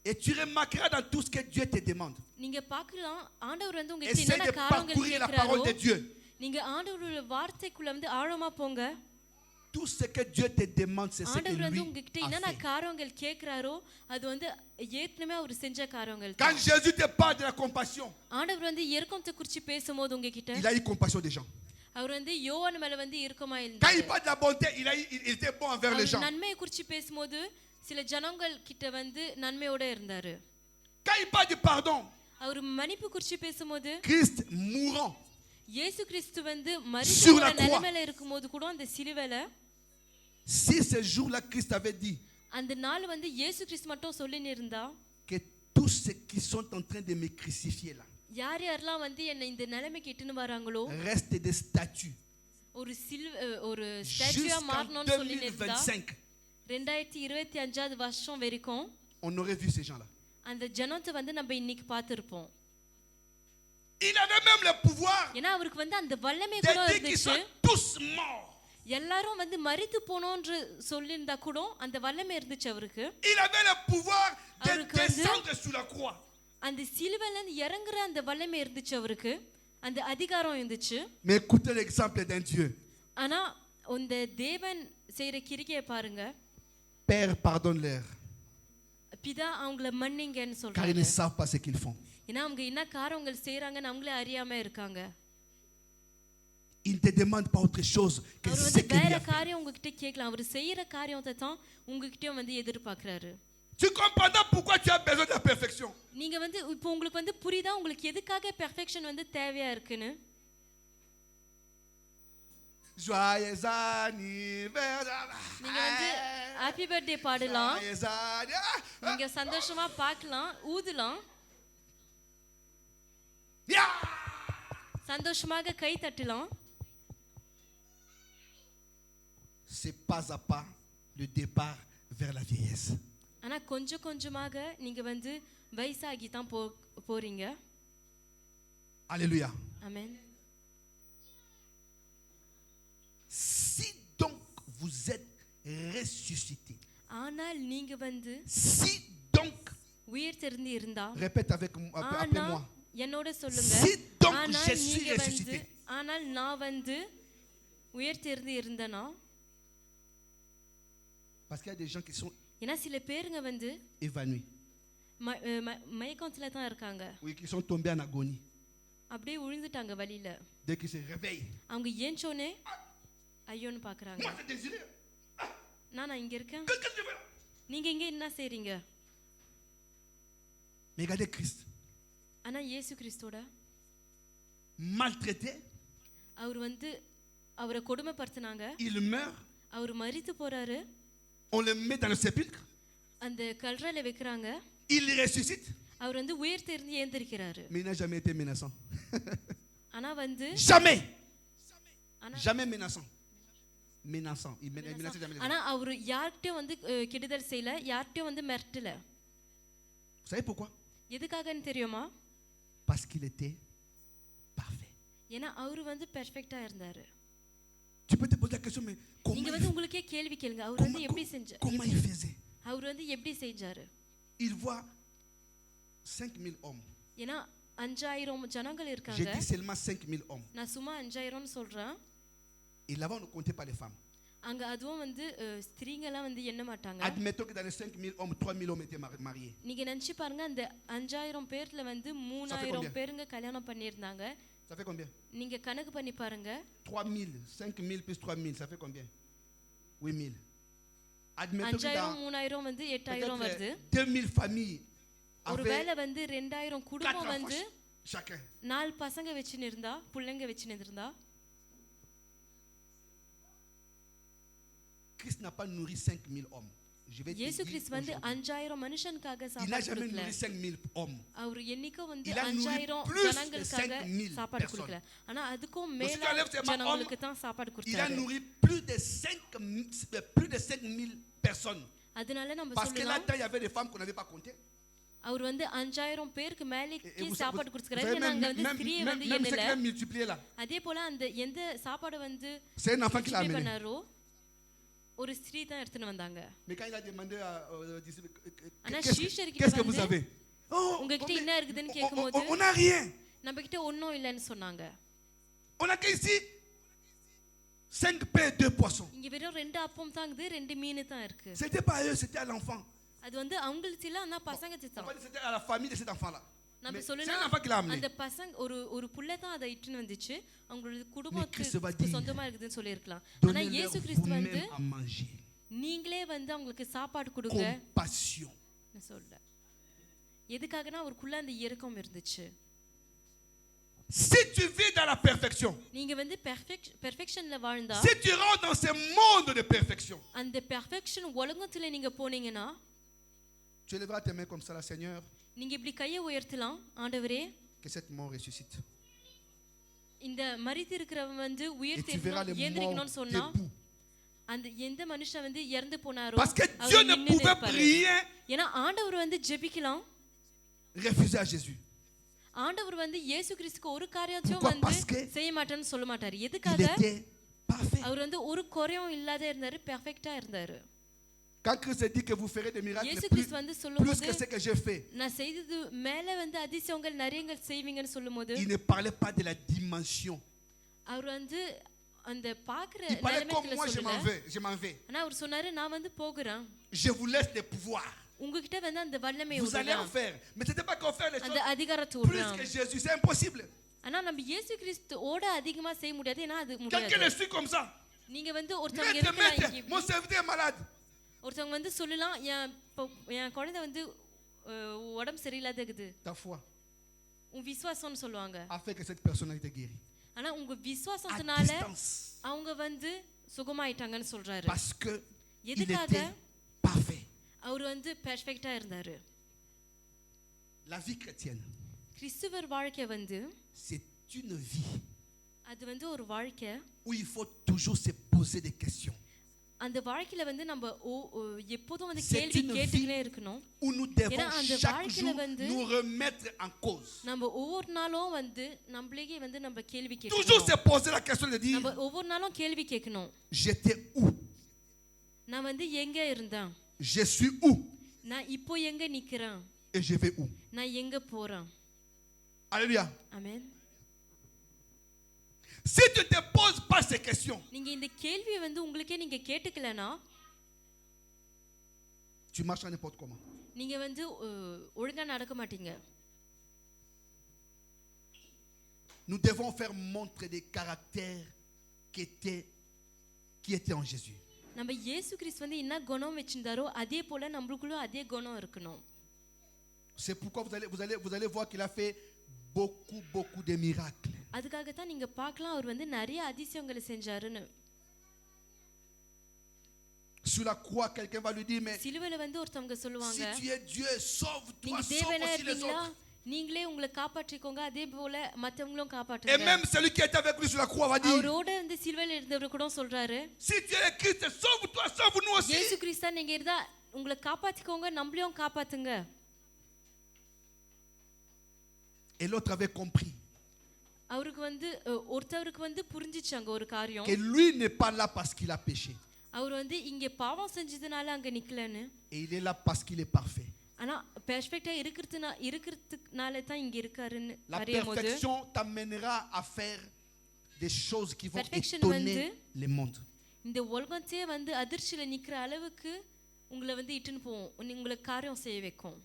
Et tu remarqueras dans tout ce que Dieu te demande. நீங்க பார்க்கலாம் ஆண்டவர் வந்து உங்களுக்கு Essaye என்னென்ன de காரியங்கள் parcourir la கேக்குறாரோ parole de Dieu. நீங்க ஆண்டவரோட வார்த்தைக்குள்ள வந்து ஆழமா போங்க. Tout ce que Dieu te demande, c'est ce que ஆண்டவர் வந்து lui உங்ககிட்ட a என்னென்ன fait. காரியங்கள் கேக்குறாரோ அது வந்து ஏற்கனவே அவர் செஞ்ச காரியங்கள் Quand தான். Jésus te parle de la compassion, ஆண்டவர் வந்து இரக்கத்தை குறித்து பேசும்போது உங்ககிட்ட il a eu compassion des gens. அவர் வந்து யோவான் மேல வந்து இரக்கமா Quand il இருந்தார். parle de la bonté, il était bon envers les அவர் gens. நன்மையை குறித்து பேசும்போது சில ஜனங்கள் கிட்ட வந்து நன்மையோட இருந்தாரு. Quand il parle du pardon, அவர் மன்னிப்பு குறித்து பேசும்போது Christ mourant இயேசு கிறிஸ்து வந்து Sur மரித்த la croix. நிலைமையில இருக்கும்போது கூட அந்த சிலுவையில si ce jour-là Christ avait dit அந்த நாள் வந்து இயேசு கிறிஸ்து மட்டும் சொல்லின்னு இருந்தா que tous ceux qui sont en train de me crucifier là யார் யாரெல்லாம் வந்து என்ன இந்த நிலைமைக்கு இட்டுன்னு வராங்களோ restent des statues ஒரு ஸ்டாச்சுவா jusqu'en மாறணும்னு சொல்லின்னு இருந்தா 2025. 2025 வருஷம் வரைக்கும் On aurait vu ces gens-là. அந்த ஜனத்தை வந்து நம்ம இன்னைக்கு பார்த்திருப்போம். Il avait même le pouvoir ஏன்னா அவருக்கு வந்து அந்த வல்லமை de கூட dire qu'ils இருந்துச்சு. sont tous morts. எல்லாரும் வந்து மரித்து போனோம்னு சொல்லியிருந்தா கூட அந்த வல்லமை இருந்துச்சு அவருக்கு. Il avait le pouvoir de அவருக்கு வந்து descendre sur la croix. அந்த சிலுவையில இருந்து இறங்குற அந்த வல்லமை இருந்துச்சு அவருக்கு, அந்த அதிகாரம் இருந்துச்சு. Mais écoutez l'exemple d'un Dieu. ஆனா அந்த தேவன் செய்யற கிரிக்கையை பாருங்க. Père, pardonne-leur, பிதா அவங்கள மன்னிங்கன்னு car ils சொல்றாங்க. ne savent pas ce qu'ils font. ஏன்னா அவங்க என்ன காரியங்கள் செய்யறாங்கன்னு அவங்களே அறியாம இருக்காங்க. Il ne te demande pas autre chose que அவர் ce வந்து que lui வேற a fait. காரியம் உங்ககிட்ட கேட்கலாம், அவர் செய்யற காரியத்தை தான் உங்ககிட்டயும் வந்து எதிர்பார்க்கறாரு. Tu comprends pourquoi tu as besoin de la perfection? நீங்க வந்து இப்போ உங்களுக்கு வந்து புரியுதா உங்களுக்கு எதுக்காக பெர்ஃபெக்ஷன் வந்து தேவையா இருக்குன்னு? Joyeux anniversaire. நீங்க வந்து ஹாப்பி பர்த்டே பாடலாம், Joyeux anniversaire. நீங்க சந்தோஷமா பார்க்கலாம், ஊதலாம், Yeah. சந்தோஷமாக கை தட்டலாம். C'est pas à pas le départ vers la vieillesse. ஆனா கொஞ்சம் கொஞ்சமாக நீங்க வந்து வயசாகி தான் போறீங்க. Alléluia. ஆமென். Si donc vous êtes ressuscité, ஆனால் நீங்க வந்து si donc உயிர் தெரிந்து இருந்தா Répète avec moi, ஆனா appelez-moi. என்னோட சொல்லுங்க Si donc ஆனால் je suis நீங்க வந்து ressuscité. ஆனால் நான் வந்து உயிர் தெரிந்து இருந்தேனா Parce qu'il y a des gens qui sont ஏன்னா சில பேருங்க வந்து évanouis. மயக்கத்துல தான் இருக்காங்க Oui, qui sont tombés en agonie. அப்படியே விழுந்துட்டாங்க வழியில Dès qu'ils se réveillent. அவங்க ஏஞ்சோனே ஐயோன்னு பாக்குறாங்க Moi, c'est désiré. நான் இங்க இருக்கேன் Qu'est-ce que tu fais là? நீங்க இங்க என்ன செய்றீங்க Mais regardez Christ. ஆனா இயேசு கிறிஸ்துவோட Maltraité. அவர் வந்து அவரை கொடுமைப்படுத்தினாங்க Il meurt. அவர் மரித்து போறாரு On le met dans le sépulcre. அந்த கல்லறையில வைக்கிறாங்க Il ressuscite. அவர் வந்து உயிர் தெரிந்து ஏந்திருக்கிறாரு Mais il n'a jamais été menaçant. ஆனா வந்து Jamais. ஆனா Jamais menaçant. Menaçant. Il menaçait jamais les gens. ஆனா அவர் யார்கிட்டயும் வந்து கெடுதல் செய்யல யார்கிட்டயும் வந்து மிரட்டல Vous savez pourquoi? எதுக்காகன்னு தெரியுமா Parce qu'il était parfait. ஏன்னா அவர் வந்து பெர்ஃபெக்ட்டா இருந்தாரு Tu peux te poser la question, mais நீங்க comment, வந்து உங்களுக்கே கேள்வி கேளுங்க அவர் வந்து எப்படி செஞ்ச comment il faisait? அவர் வந்து எப்படி செஞ்சாரு Il voit 5000 hommes. ஏன்னா 5000 ஜனங்கள் J'ai இருக்காங்க dit seulement 5000 hommes. நான் சும்மா 5000ன்னு சொல்றேன் Et là-bas, on ne comptait pas les femmes. அங்க அதுவும் வந்து ஸ்திரீங்க எல்லாம் வந்து எண்ண மாட்டாங்க Admettons que dans les 5000 hommes, 3000 hommes étaient mariés. நீங்க நினைச்சு பாருங்க அந்த 5000 பேர்ல வந்து 3000 பேருங்க கல்யாணம் பண்ணியிருந்தாங்க Ça fait combien? நீங்க கணக்கு பண்ணி பாருங்க 3000, 5000 plus 3000, ça fait combien? 8000. Admettons que 5000 dans 3000 வந்து 8000 வருது peut-être 2000 familles ஒருவேளை avaient வந்து 2000 4 குடும்பம் வந்து enfants chacun. 4 பசங்க வச்சுன்னு இருந்தா பிள்ளைங்க வச்சுன்னு இருந்தா Christ n'a pas nourri 5000 hommes. Je vais te இயேசு dire கிறிஸ்து வந்து aujourd'hui, 5000 மனுஷனுக்காக il n'a சாப்பாடு jamais கொடுக்கல nourri 5000 hommes. அவர் என்னைக்கோ வந்து Il a nourri 5000 plus de ஜனங்களுக்காக 5000 சாப்பாடு personnes. கொடுக்கல ஆனா அதுக்கும் tu மேல enlèves seulement ஜனங்களுக்கு தான் சாப்பாடு Il a கொடுத்தாரு nourri plus de 5000 personnes. அதனால நம்ம Parce que சொல்லலாம் là-dedans, il y avait des femmes qu'on n'avait pas comptées. அவர் வந்து 5000 பேருக்கு Et மேலேக்கு vous சாப்பாடு savez, கொடுத்துக்கிறாரு ஏன்னா அங்க வந்து ஸ்திரீயை வந்து même ce qu'il a எண்ணல multiplié là, அதே போல அந்த எந்த சாப்பாடு வந்து c'est un enfant qui l'a multiply amené. பண்ணாரோ ஒரு ஸ்திரீ தான் எடுத்துன்னு வந்தாங்க Mais quand il a demandé aux disciples, ஆனா qu'est-ce சீஷர்கிட்ட qu'est-ce que vous வந்து avez? Oh, உங்ககிட்ட என்ன இருக்குதுன்னு on கேட்கும்போது n'a rien. நம்ம கிட்ட ஒண்ணும் இல்லைன்னு சொன்னாங்க On a qu'ici 5 pains, 2 poissons. இங்க வெறும் 2 அப்பம் தான் இருக்குது 2 மீன் தான் இருக்கு C'était pas à eux, c'était à l'enfant. அது வந்து அவங்களுக்கு இல்ல ஆனா பசங்க On திட்டம் va dire c'était à la famille de cet enfant-là. நம்ம Mais c'est un சொல்லலாம் enfant qui l'a amené. அந்த பசங்க ஒரு புள்ள தான் அதை இட்டுன்னு வந்துச்சு அவங்களோட Christ va குடும்பத்துக்கு dire, சொந்தமா இருக்குதுன்னு சொல்லியிருக்கலாம் ஆனா Donnez-leur இயேசு கிறிஸ்து வந்து vous-même à manger. நீங்களே வந்து அவங்களுக்கு சாப்பாடு கொடுங்க Compassion. சொல்ல எதுக்காகனா அவருக்குள்ள அந்த இரக்கம் இருந்துச்சு Si tu vis dans la perfection, நீங்க வந்து பெர்ஃபெக்ஷன்ல வாழ்ந்தா si tu rentres dans ce monde de perfection, அந்த பெர்ஃபெக்ஷன் உலகத்துல நீங்க போனீங்கன்னா tu élèveras tes mains comme ça, là, Seigneur, நீங்க இப்படி கையை உயர்த்தலாம் ஆண்டவரே que cette mort ressuscite. இந்த மரித்து இருக்கிறவன் வந்து Et உயிர் tu verras les morts ஏந்திரிக்கணும்னு சொன்னா debout. அந்த எந்த மனுஷன் வந்து இறந்து போனாரோ Parce que அவர் Dieu ne நின்னுட்டு pouvait இருப்பாரு. prier, ஏன்னா ஆண்டவர் வந்து ஜெபிக்கலாம் refuser à Jésus. ஆண்டவர் வந்து இயேசு கிறிஸ்துக்கு ஒரு காரியத்தையும் Pourquoi? Parce வந்து que செய்ய மாட்டேன்னு சொல்ல மாட்டாரு Il எதுக்காக était parfait. அவர் வந்து ஒரு குறையும் இல்லாத இருந்தாரு பெர்ஃபெக்ட்டா இருந்தாரு Quand Christ dit que vous ferez des miracles இயேசு plus, கிறிஸ்து வந்து plus சொல்லும்போது que ce que j'ai fait, நான் செய்தது மேல வந்து அதிசயங்கள் நிறையங்கள் செய்வீங்கன்னு சொல்லும்போது il ne parlait pas de la dimension. அவர் வந்து அந்த பாக்குற Il parlait comme நிலைமைகளை moi, je m'en சொல்லல vais, je m'en vais. ஆனா அவர் சொன்னாரு நான் வந்து போகிறேன் Je vous laisse les pouvoirs. உங்ககிட்ட வந்து அந்த வல்லமை Vous allez en விடுறேன் faire. Mais ce n'était pas qu'on fait les அந்த choses அதிகாரத்தை plus விடுறேன் que Jésus. C'est impossible. ஆனா நம்ம இயேசு கிறிஸ்துவோட அதிகமா செய்ய முடியாது ஏன்னா அது Quelqu'un முடியாது le suit comme ça. நீங்க வந்து ஒருத்தவங்க Maître, இருக்கலாம் maître, இங்க mon serviteur est malade. ஒருத்தவங்க வந்து சொல்லலாம் என் குழந்தை வந்து உடம்பு சரியில்லாத இருக்குது Ta foi உன் விசுவாசம்னு சொல்லுவாங்க a fait que cette personne a été guérie. ஆனா உங்க À விசுவாசத்தினால distance. அவங்க வந்து சுகமாயிட்டாங்கன்னு சொல்றாரு Parce que il எதுக்காக était parfait. அவர் வந்து பெர்ஃபெக்ட்டா இருந்தாரு La vie chrétienne, கிறிஸ்துவர் வாழ்க்கை வந்து c'est une vie அது வந்து ஒரு வாழ்க்கை où il faut toujours se poser des questions. அந்த வாழ்க்கையில வந்து நம்ம எப்போதும் வந்து C'est கேள்வி une கேட்டுக்கிட்டே இருக்கணும் Où nous devons ஏன்னா அந்த chaque வாழ்க்கையில jour வந்து nous remettre en cause. நம்ம ஒவ்வொரு நாளும் வந்து நம்மளே வந்து நம்ம கேள்வி Toujours se கேட்கணும் poser la question de dire, நம்ம ஒவ்வொரு நாளும் கேள்வி கேட்கணும் j'étais où? நான் வந்து எங்க இருந்தேன் Je suis où? நான் இப்போ எங்க நிக்கிறேன் et je vais où? நான் எங்க போறேன்? Alléluia. ஆமென். Si tu ne te poses pas ces questions, நீங்க இந்த கேள்வியை வந்து உங்களுக்கே நீங்க கேட்டுக்கலனா tu marches n'importe comment. நீங்க வந்து ஒழுங்கா நடக்க மாட்டீங்க. Nous devons faire montre des caractères qui étaient en Jésus. நம்ம இயேசு கிறிஸ்து வந்து என்ன குணம் வெச்சிருந்தாரோ அதே போல நம்மளுக்குள்ள அதே குணம் இருக்கணும். C'est pourquoi vous allez voir qu'il a fait beaucoup de miracles. அதுக்காக தான் நீங்க பார்க்கலாம் அவர் வந்து நிறைய அதிசயங்களை செஞ்சாருன்னு. Sur la croix, quelqu'un va lui dire, mais சிலுவையில வந்து ஒருத்தவங்க சொல்லுவாங்க, si tu es Dieu, sauve-toi, நீங்க sauve தேவனா aussi les இருக்கீங்களா, autres. நீங்களே உங்களை காப்பாற்றிக்கோங்க, அதே போல மத்தவங்களும் Et காப்பாற்றுங்க. même celui qui était avec lui sur la croix va dire, அவரோட வந்து சிலுவையில இருந்தவர் கூட சொல்றாரு, si tu es le Christ, sauve-toi, sauve-nous aussi. இயேசு கிறிஸ்து நீங்க இருந்தா உங்களை காப்பாத்திக்கோங்க, நம்மளையும் காப்பாத்துங்க. Et l'autre avait compris அவருக்கு வந்து ஒருத்தவருக்கு வந்து புரிஞ்சிச்சாங்க ஒரு காரியம், que lui n'est pas là parce qu'il a péché. அவர் வந்து இங்க பாவம் செஞ்சதுனால அங்க நிக்கலன்னு, Et il est là parce qu'il est parfait. ஆனா பெர்ஃபெக்ட்டா இருக்கிறதுனால தான் இங்க இருக்காருன்னு La அறியும்போது perfection t'amènera à faire des choses qui vont Perfection étonner வந்து les mondes. இந்த உலகத்தையே வந்து அதிர்ச்சியில நிக்கிற அளவுக்கு உங்களை வந்து இட்டுன்னு போவோம், உங்களுக்கு காரியம் செய்ய வைக்கும்.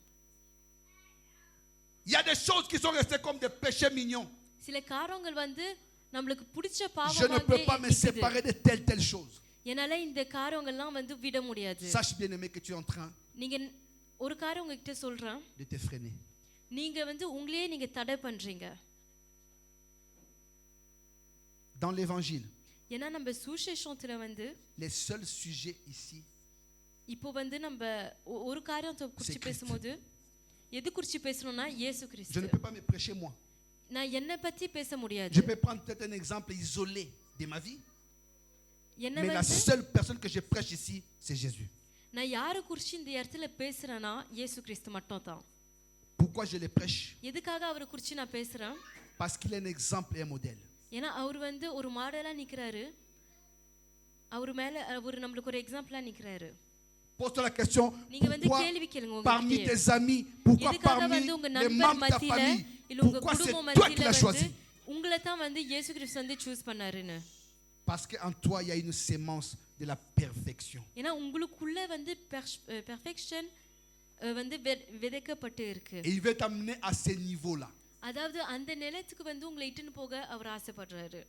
Il y a des choses qui sont restées comme des péchés mignons. சில காரியங்கள் வந்து நம்மளுக்கு பிடிச்ச Je ne peux pas me பாவமாவே séparer de telle chose. என்னால இந்த காரியங்கள்லாம் வந்து விட முடியாது. Sache bien aimé que tu es en train நீங்க ஒரு காரியம் உங்ககிட்ட சொல்றேன், de te freiner. நீங்க வந்து உங்களையே நீங்க தடை பண்றீங்க. Dans l'évangile, ஏன்னா நம்ம சுவிசேஷத்துல வந்து les seuls sujets ici, இப்போ வந்து நம்ம ஒரு காரியத்தை குறித்து C'est Christ. பேசும்போது எது குறித்து பேசணும்னா இயேசு je ne கிறிஸ்து. peux pas me prêcher moi. நான் என்ன பத்தி பேச முடியாது. Je peux prendre peut-être un exemple isolé de ma vie, என்ன mais la வந்து seule personne que je prêche ici, c'est Jésus. நான் யாரை குறித்து இந்த இடத்துல பேசுறேன்னா இயேசு கிறிஸ்து மட்டும் தான். Pourquoi je le prêche? எதுக்காக அவரை குறித்து நான் பேசுறேன்? Parce qu'il est un exemple et un modèle. ஏன்னா அவர் வந்து ஒரு மாடலா நிக்கிறாரு, அவர் மேல அவர் நம்மளுக்கு ஒரு எக்ஸாம்பிளா நிக்கிறாரு. Pose-toi la question, நீங்க வந்து pourquoi கேள்வி கேளுங்க parmi உங்ககிட்ட, tes amis, pourquoi எதுக்காக parmi வந்து உங்க les நண்பர் membres de ta மத்தியில famille, இல்ல உங்க pourquoi c'est குடும்ப toi qui மத்தியில l'as வந்து choisi? உங்களை தான் வந்து இயேசு கிறிஸ்து வந்து சூஸ் பண்ணாருன்னு. Parce qu'en toi, il y a une sémence de la perfection. ஏன்னா உங்களுக்குள்ள வந்து பெர்ஃபெக்ஷன் வந்து விதைக்கப்பட்டு இருக்கு. Et il veut t'amener à ce niveau-là. அதாவது அந்த நிலத்துக்கு வந்து உங்களை இட்டுன்னு போக அவர் ஆசைப்படுறாரு.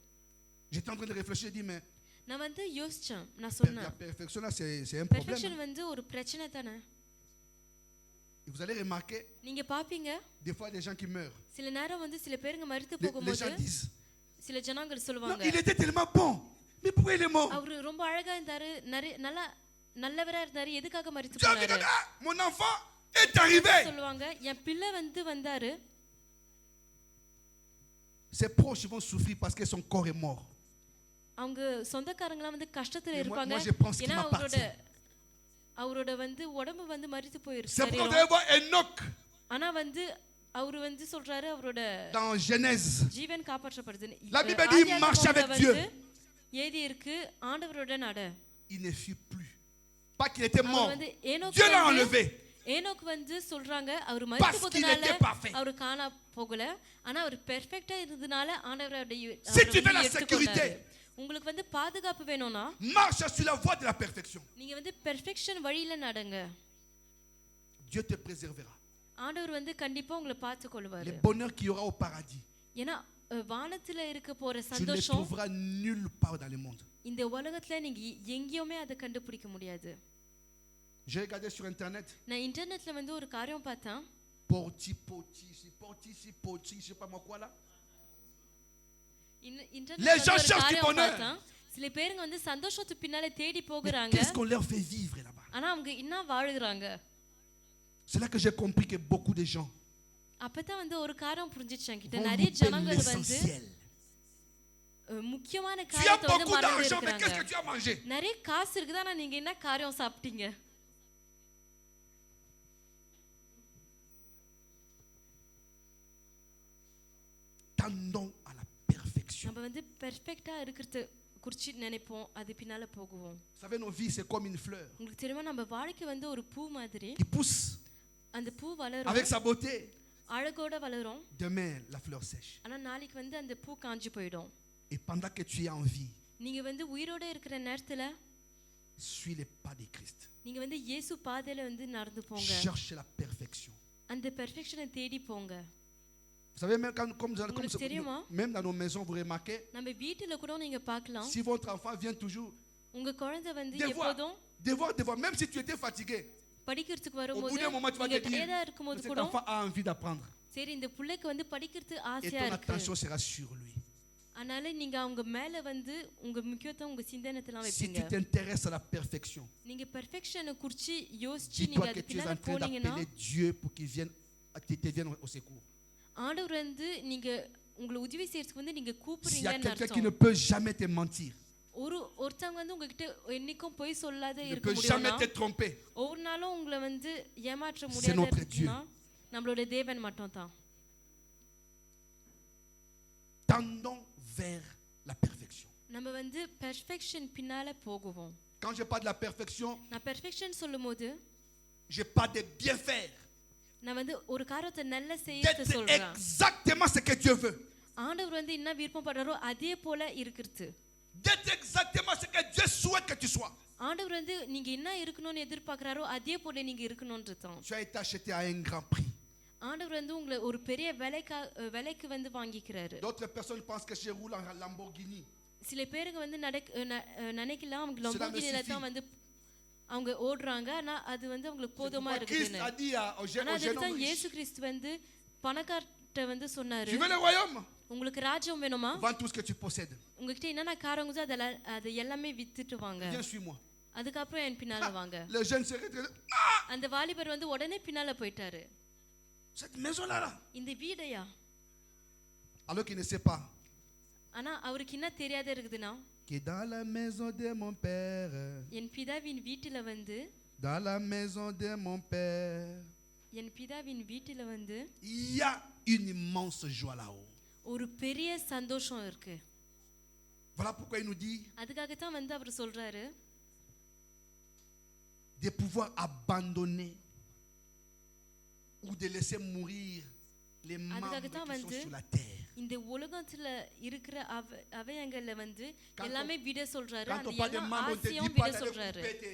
J'étais en train de réfléchir, je dis, mais நான் வந்து யோசிச்சேன், நான் la சொன்னேன், perfection là, c'est un perfection problème. வந்து ஒரு பிரச்சனை தானே. Et vous allez remarquer, நீங்க பாப்பீங்க des fois, des gens qui meurent. சில நேரம் வந்து சில பேருங்க மரித்து Les போகும்போது gens disent, சில ஜனங்கள் non, சொல்லுவாங்க, il était tellement bon, mais pourquoi il est mort? அவரு ரொம்ப அழகா இருந்தாரு, நல்லவரா இருந்தாரு, எதுக்காக மரித்து Tu as vu போனாரு? que, ah, mon enfant est arrivé. சொல்லுவாங்க, என் பிள்ளை வந்து வந்தாரு. Ses proches vont souffrir parce que son corps est mort. அவங்க சொந்தக்காரங்களாம் வந்து கஷ்டத்துல Mais இருப்பாங்க, moi, je pense qu'il ஏன்னா m'appartient. அவரோட வந்து உடம்பு வந்து மரித்து C'est pourquoi vous போயிருக்கு. allez voir Enoch ஆனா வந்து அவரு வந்து சொல்றாரு அவரோட dans Genèse. ஜீவன் காப்பாற்றப்படுது. La Bible dit, il marche avec Dieu. ஏதி இருக்கு, ஆண்டவரோட நட. Il ne fut plus. Pas qu'il était அவர் mort. வந்து ஏனோக் Dieu l'a வந்து enlevé. ஏனோக் வந்து சொல்றாங்க அவர் மரித்து Parce qu'il போதனால était parfait. அவர் காணா போகல, ஆனா அவர் பெர்ஃபெக்ட்டா இருந்தனால ஆண்டவரோட Si tu veux la sécurité, உங்களுக்கு வந்து பாதுகாப்பு வேணும்னா marche sur la voie de la perfection. நீங்க வந்து பெர்ஃபெக்ஷன் வழியில நடங்க. Dieu te préservera. ஆண்டவர் வந்து கண்டிப்பா உங்களை பார்த்து கொள்வாரு. Le bonheur qu'il y aura au paradis, ஏன்னா வானத்துல இருக்க போற tu ne le சந்தோஷம் trouveras nulle part dans le monde. இந்த உலகத்துல நீங்க எங்கேயுமே அதை கண்டுபிடிக்க முடியாது. J'ai regardé sur internet. நான் இன்டர்நெட்ல வந்து ஒரு காரியம் பார்த்தேன். Porti, je sais pas moi quoi là. Les இன்டர்நெட்ல gens ஒரு cherchent du காரியம் bonheur. பார்த்தேன். சில பேருங்க வந்து சந்தோஷத்து பின்னால தேடி Mais போகுறாங்க, qu'est-ce qu'on leur fait vivre là-bas? ஆனா அவங்க இன்னும் வாழுறாங்க. C'est là que j'ai compris que beaucoup de gens அப்பதான் வந்து ஒரு காரியம் புரிஞ்சிச்சேன் கிட்ட, vont நிறைய louper ஜனங்கள் வந்து l'essentiel. முக்கியமான Tu as காரியத்தை வந்து beaucoup மறந்து d'argent, mais qu'est-ce que இருக்காங்க. tu as mangé? நிறைய காசு இருக்குதா, ஆனா நீங்க என்ன காரியம் சாப்பிட்டீங்க? Tendons à la perfection. நம்ம வந்து பெர்ஃபெக்ட்டா இருக்கிறது குறிச்சு நினைப்போம், அது பின்னால போகுவோம். Vous savez, nos vies, c'est comme une fleur உங்களுக்கு தெரியுமா, நம்ம வாழ்க்கை வந்து ஒரு பூ மாதிரி, qui pousse. அந்த பூ avec வளரும், sa beauté. அழகோட வளரும். Demain, la fleur sèche. ஆனா நாளைக்கு வந்து அந்த பூ காஞ்சு போயிடும். Et pendant que tu es en vie, நீங்க வந்து உயிரோட இருக்கிற நேரத்துல suis les pas de Christ. நீங்க வந்து இயேசு பாதையில வந்து நடந்து போங்க. Cherche la perfection. அந்த பெர்ஃபெக்ஷனை தேடி போங்க. Vous savez, même, même dans nos maisons, vous remarquez, நம்ம வீட்டுல கூட நீங்க பார்க்கலாம், si votre enfant vient toujours உங்க குழந்தை வந்து devoir, எப்போதும் devoir, même si tu étais fatigué, படிக்கிறதுக்கு au வரும்போது bout d'un moment, tu vas நீங்க te dire டயர்டா இருக்கும்போது que cet கூட enfant a envie d'apprendre. சரி இந்த பிள்ளைக்கு வந்து படிக்கிறது Et ஆசையா ton இருக்கு, attention sera sur lui. அதனால நீங்க அவங்க மேல வந்து உங்க முக்கியத்துவம் உங்க சிந்தனையெல்லாம் Si வைப்பீங்க. tu t'intéresses à la perfection, நீங்க பெர்ஃபெக்ஷனை குறிச்சு யோசிச்சு நீங்க dis-toi que அதுக்கு tu es en பின்னால train போனீங்கன்னா d'appeler Dieu pour qu'il vienne, te vienne au secours. ஆண்டவர் வந்து நீங்க உங்களை உதவி செய்யறதுக்கு வந்து நீங்க S'il y a கூப்பிடுறீங்கன்னு quelqu'un qui ne அர்த்தம். peut jamais te mentir, ஒருத்தவங்க வந்து உங்ககிட்ட என்னைக்கும் பொய் சொல்லாத ne இருக்க peut jamais முடியும்னா, te tromper, ஒவ்வொரு நாளும் உங்களை வந்து ஏமாற்ற C'est முடியாத notre இருக்குன்னா நம்மளோட தேவன் மட்டும் தான். tendons vers la perfection. நம்ம வந்து பெர்ஃபெக்ஷன் பின்னால போகுவோம். Quand je parle de la perfection, நான் பெர்ஃபெக்ஷன் சொல்லும்போது je parle de bien faire, நான் வந்து ஒரு காரியத்தை நல்லா செய்யறது d'être சொல்றேன். exactement ce que Dieu veut, ஆண்டவர் வந்து என்ன விருப்பப்படுறாரோ அதே போல இருக்கிறது. d'être exactement ce que Dieu souhaite que tu sois. ஆண்டவர் வந்து நீங்க என்ன இருக்கணும்னு எதிர்பார்க்கறாரோ அதே போல நீங்க இருக்கணும்ன்றது தான். Tu as été acheté à un grand prix. ஆண்டவர் வந்து உங்களை ஒரு பெரிய விலைக்கு வந்து வாங்கிக்கிறாரு. D'autres personnes pensent que je roule en Lamborghini. சில பேருக்கு வந்து நினைக்கலாம் அவங்க Cela me லம்போர்கினில தான் suffit. வந்து அவங்க ஓடுறாங்க, ஆனா அது வந்து அவங்களுக்கு C'est போதுமா pourquoi Christ இருக்குதுன்னு. a dit au ஆனா jeune அதுக்கு தான் homme இயேசு riche, கிறிஸ்து வந்து பணக்கார்ட்ட வந்து சொன்னாரு, tu veux le royaume? உங்களுக்கு ராஜ்யம் வேணுமா, Vends tout ce que tu possèdes. உங்ககிட்ட என்னென்ன காரங்க அது எல்லாமே வித்துட்டு வாங்க, Viens, suis-moi. அதுக்கப்புறம் என் பின்னால வாங்க. Le jeune se retrouve. அந்த வாலிபர் வந்து உடனே பின்னால போயிட்டாரு. Cette maison-là, là. இந்த வீடையா, Alors qu'il ne sait pas ஆனா அவருக்கு என்ன தெரியாத இருக்குதுன்னா, que dans la maison de mon père, என் பிதாவின் வீட்டுல வந்து dans la maison de mon père, என் பிதாவின் வீட்டுல வந்து il y a une immense joie là-haut. ஒரு பெரிய சந்தோஷம் இருக்கு. Voilà pourquoi il nous dit அதுக்காகத்தான் வந்து அவர் சொல்றாரு, de pouvoir abandonner ou de laisser mourir les membres qui sont sur la terre. இந்த உலகத்துல இருக்கிற அவயங்கள்ல வந்து Quand எல்லாமே விட சொல்றாரு. Quand அந்த on parle de எல்லா membres, on te dit ஆசையும் pas விட d'aller சொல்றாரு. couper tes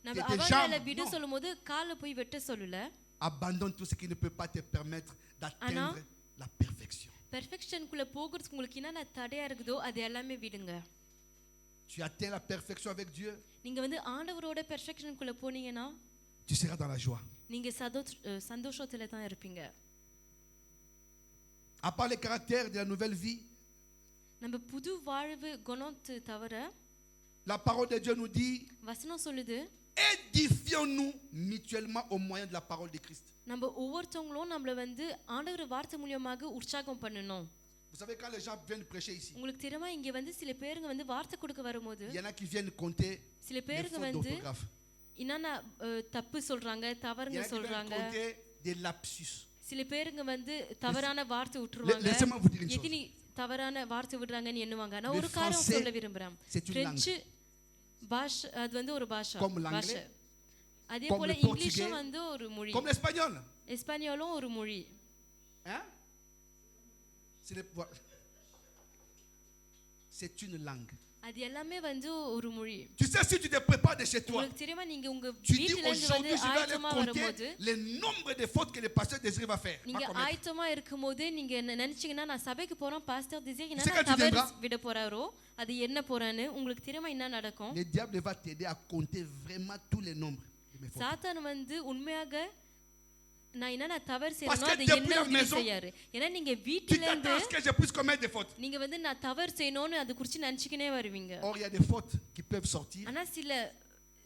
நம்ம jambes. அவங்கள விட Non. சொல்லும்போது காலை போய் வெட்ட சொல்லல. Abandonne tout ce qui ne peut pas te permettre d'atteindre la perfection. பெர்ஃபெக்ஷனுக்குள்ள போகிறதுக்கு உங்களுக்கு என்ன தடையா இருக்குதோ அது எல்லாமே விடுங்க. Tu atteins la perfection avec Dieu, நீங்க வந்து ஆண்டவரோட பெர்ஃபெக்ஷனுக்குள்ள போனீங்கன்னா tu seras dans la joie. நீங்க சந்தோஷத்துல தான் இருப்பீங்க. À part les caractères de la nouvelle vie, நம்ம புது வாழ்வு குணத்தை தவிர la parole de Dieu nous dit, வசனம் சொல்லுது, édifions-nous mutuellement au moyen de la parole de Christ. நம்ம ஒவ்வொருத்தவங்களும் நம்மள வந்து ஆண்டவர் வார்த்தை மூலமாக உற்சாகம் பண்ணணும். Vous savez, quand les gens viennent prêcher ici, உங்களுக்கு தெரியுமா, இங்க வந்து சில பேருங்க வந்து வார்த்தை கொடுக்க வரும்போது il y en a qui viennent compter சில les பேருங்க fautes வந்து d'orthographe. என்னென்ன தப்பு சொல்றாங்க, Il y en தவறுங்க a qui viennent சொல்றாங்க. compter des lapsus. சில பேருங்க வந்து தவறான வார்த்தை விட்டுருவாங்க. Laissez-moi vous dire une chose. எதினி தவறான வார்த்தை விடுறாங்கன்னு எண்ணுவாங்க. நான் Le ஒரு காரியம் français, சொல்ல விரும்புறேன். c'est une பிரெஞ்சு பாஷை அது வந்து ஒரு பாஷை. Comme l'anglais, அதே comme போல le இங்கிலீஷும் portugais, வந்து ஒரு மொழி. comme l'espagnol. எஸ்பானியோலும் ஒரு மொழி. Hein? C'est une langue. அது எல்லாமே வந்து ஒரு மொழி. Tu sais, si tu te prépares de chez toi, உங்களுக்கு தெரியுமா, நீங்க உங்க tu dis வீட்ல இருந்து வந்து aujourd'hui, je vais aller ஆயத்தமா compter வரும்போது, les nombres de fautes que le pasteur Désiré va faire. நீங்க Va commettre. ஆயத்தமா இருக்கும்போது நீங்க நினைச்சீங்கன்னா நான் சபைக்கு போறோம், பாஸ்டர் டிசைர் C'est என்ன quand tu தவறு viendras. விட போறாரோ அது என்ன போறான்னு உங்களுக்கு தெரியுமா என்ன நடக்கும். Le diable va t'aider à compter vraiment tous les nombres de mes fautes. சாத்தான் வந்து உண்மையாக நான் என்ன தவறு Parce செய்யணும் que அது depuis என்ன la உதவி maison, செய்யாரு. ஏன்னா நீங்க Tu வீட்ல இருந்து t'attends à ce que je puisse commettre des fautes. நீங்க வந்து நான் தவறு செய்யணும்னு அது குறிச்சு நினைச்சுக்கினே வருவீங்க. Or, il y a des fautes qui peuvent sortir, ஆனா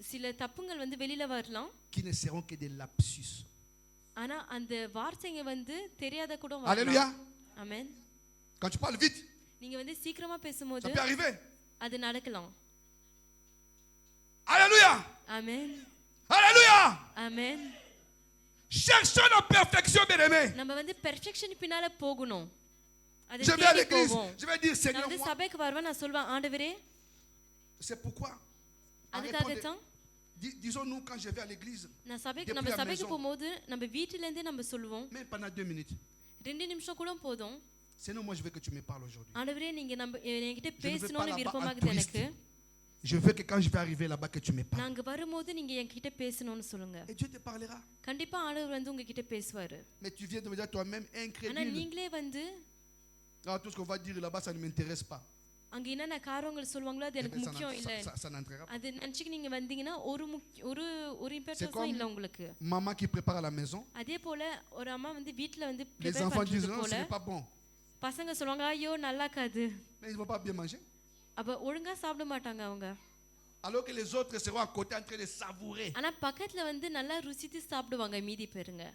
சில தப்புங்கள் வந்து வெளியில வரலாம். qui ne seront que des lapsus. ஆனா அந்த வார்த்தைங்க வந்து தெரியாத கூட Alléluia. வரலாம். ஆமென். Quand tu parles vite, நீங்க வந்து சீக்கிரமா ça பேசும்போது peut arriver. அது நடக்கலாம். Alléluia. ஆமென். Alléluia. ஆமென். Cherchons la perfection, bien-aimés. நம்ம வந்து பெர்ஃபெக்ஷன் பின்னால போகணும். அது Je vais à தேடி l'église, போவோம். je vais dire, நான் Seigneur, வந்து moi, சபைக்கு வருவேன், நான் சொல்வேன், ஆண்டவரே c'est pourquoi, en அதுக்காக répondant தான் Disons-nous quand je vais à l'église, நான் சபைக்கு Depuis நம்ம la சபைக்கு maison. போகும்போது நம்ம வீட்டில இருந்தே நம்ம சொல்லுவோம் même pendant 2 minutes. 2 நிமிஷம் கூட போதும். Seigneur, moi je veux que tu me parles aujourd'hui. ஆண்டவரே நீங்க நம்ம என்கிட்ட Je ne veux pas பேசணும்னு là-bas விருப்பமாகுது en எனக்கு. Je veux que quand je vais arriver là-bas, que tu me parles. நாங்க வரும்போது நீங்க என்கிட்ட பேசணும்னு சொல்லுங்க. Et Dieu te parlera. கண்டிப்பா ஆண்டவர் வந்து உங்ககிட்ட பேசுவாரு. Mais tu viens de me dire toi-même ஆனா incrédule. நீங்களே வந்து Tout ce qu'on va dire là-bas, ça ne m'intéresse pas. அங்க என்னென்ன காரியங்கள் சொல்லுவாங்களோ அது Eh எனக்கு ben, முக்கியம் இல்ல. ça n'entrera pas. அது நினைச்சுக்கு நீங்க வந்தீங்கன்னா ஒரு இம்பார்ட்டன்ஸும் comme- இல்ல உங்களுக்கு. Maman qui prépare à la maison, அதே போல ஒரு அம்மா வந்து வீட்ல வந்து les prepare enfants disent பண்றது non, ce போல n'est pas bon. பசங்க சொல்லுவாங்க ஐயோ நல்லா இருக்காது. Mais ils ne vont pas bien manger. அப்ப ஒழுங்கா சாப்பிட மாட்டாங்க அவங்க. Alors que les autres seront à côté en train de savourer. ஆனா பக்கத்துல வந்து நல்லா ருசித்து சாப்பிடுவாங்க மீதி பேருங்க.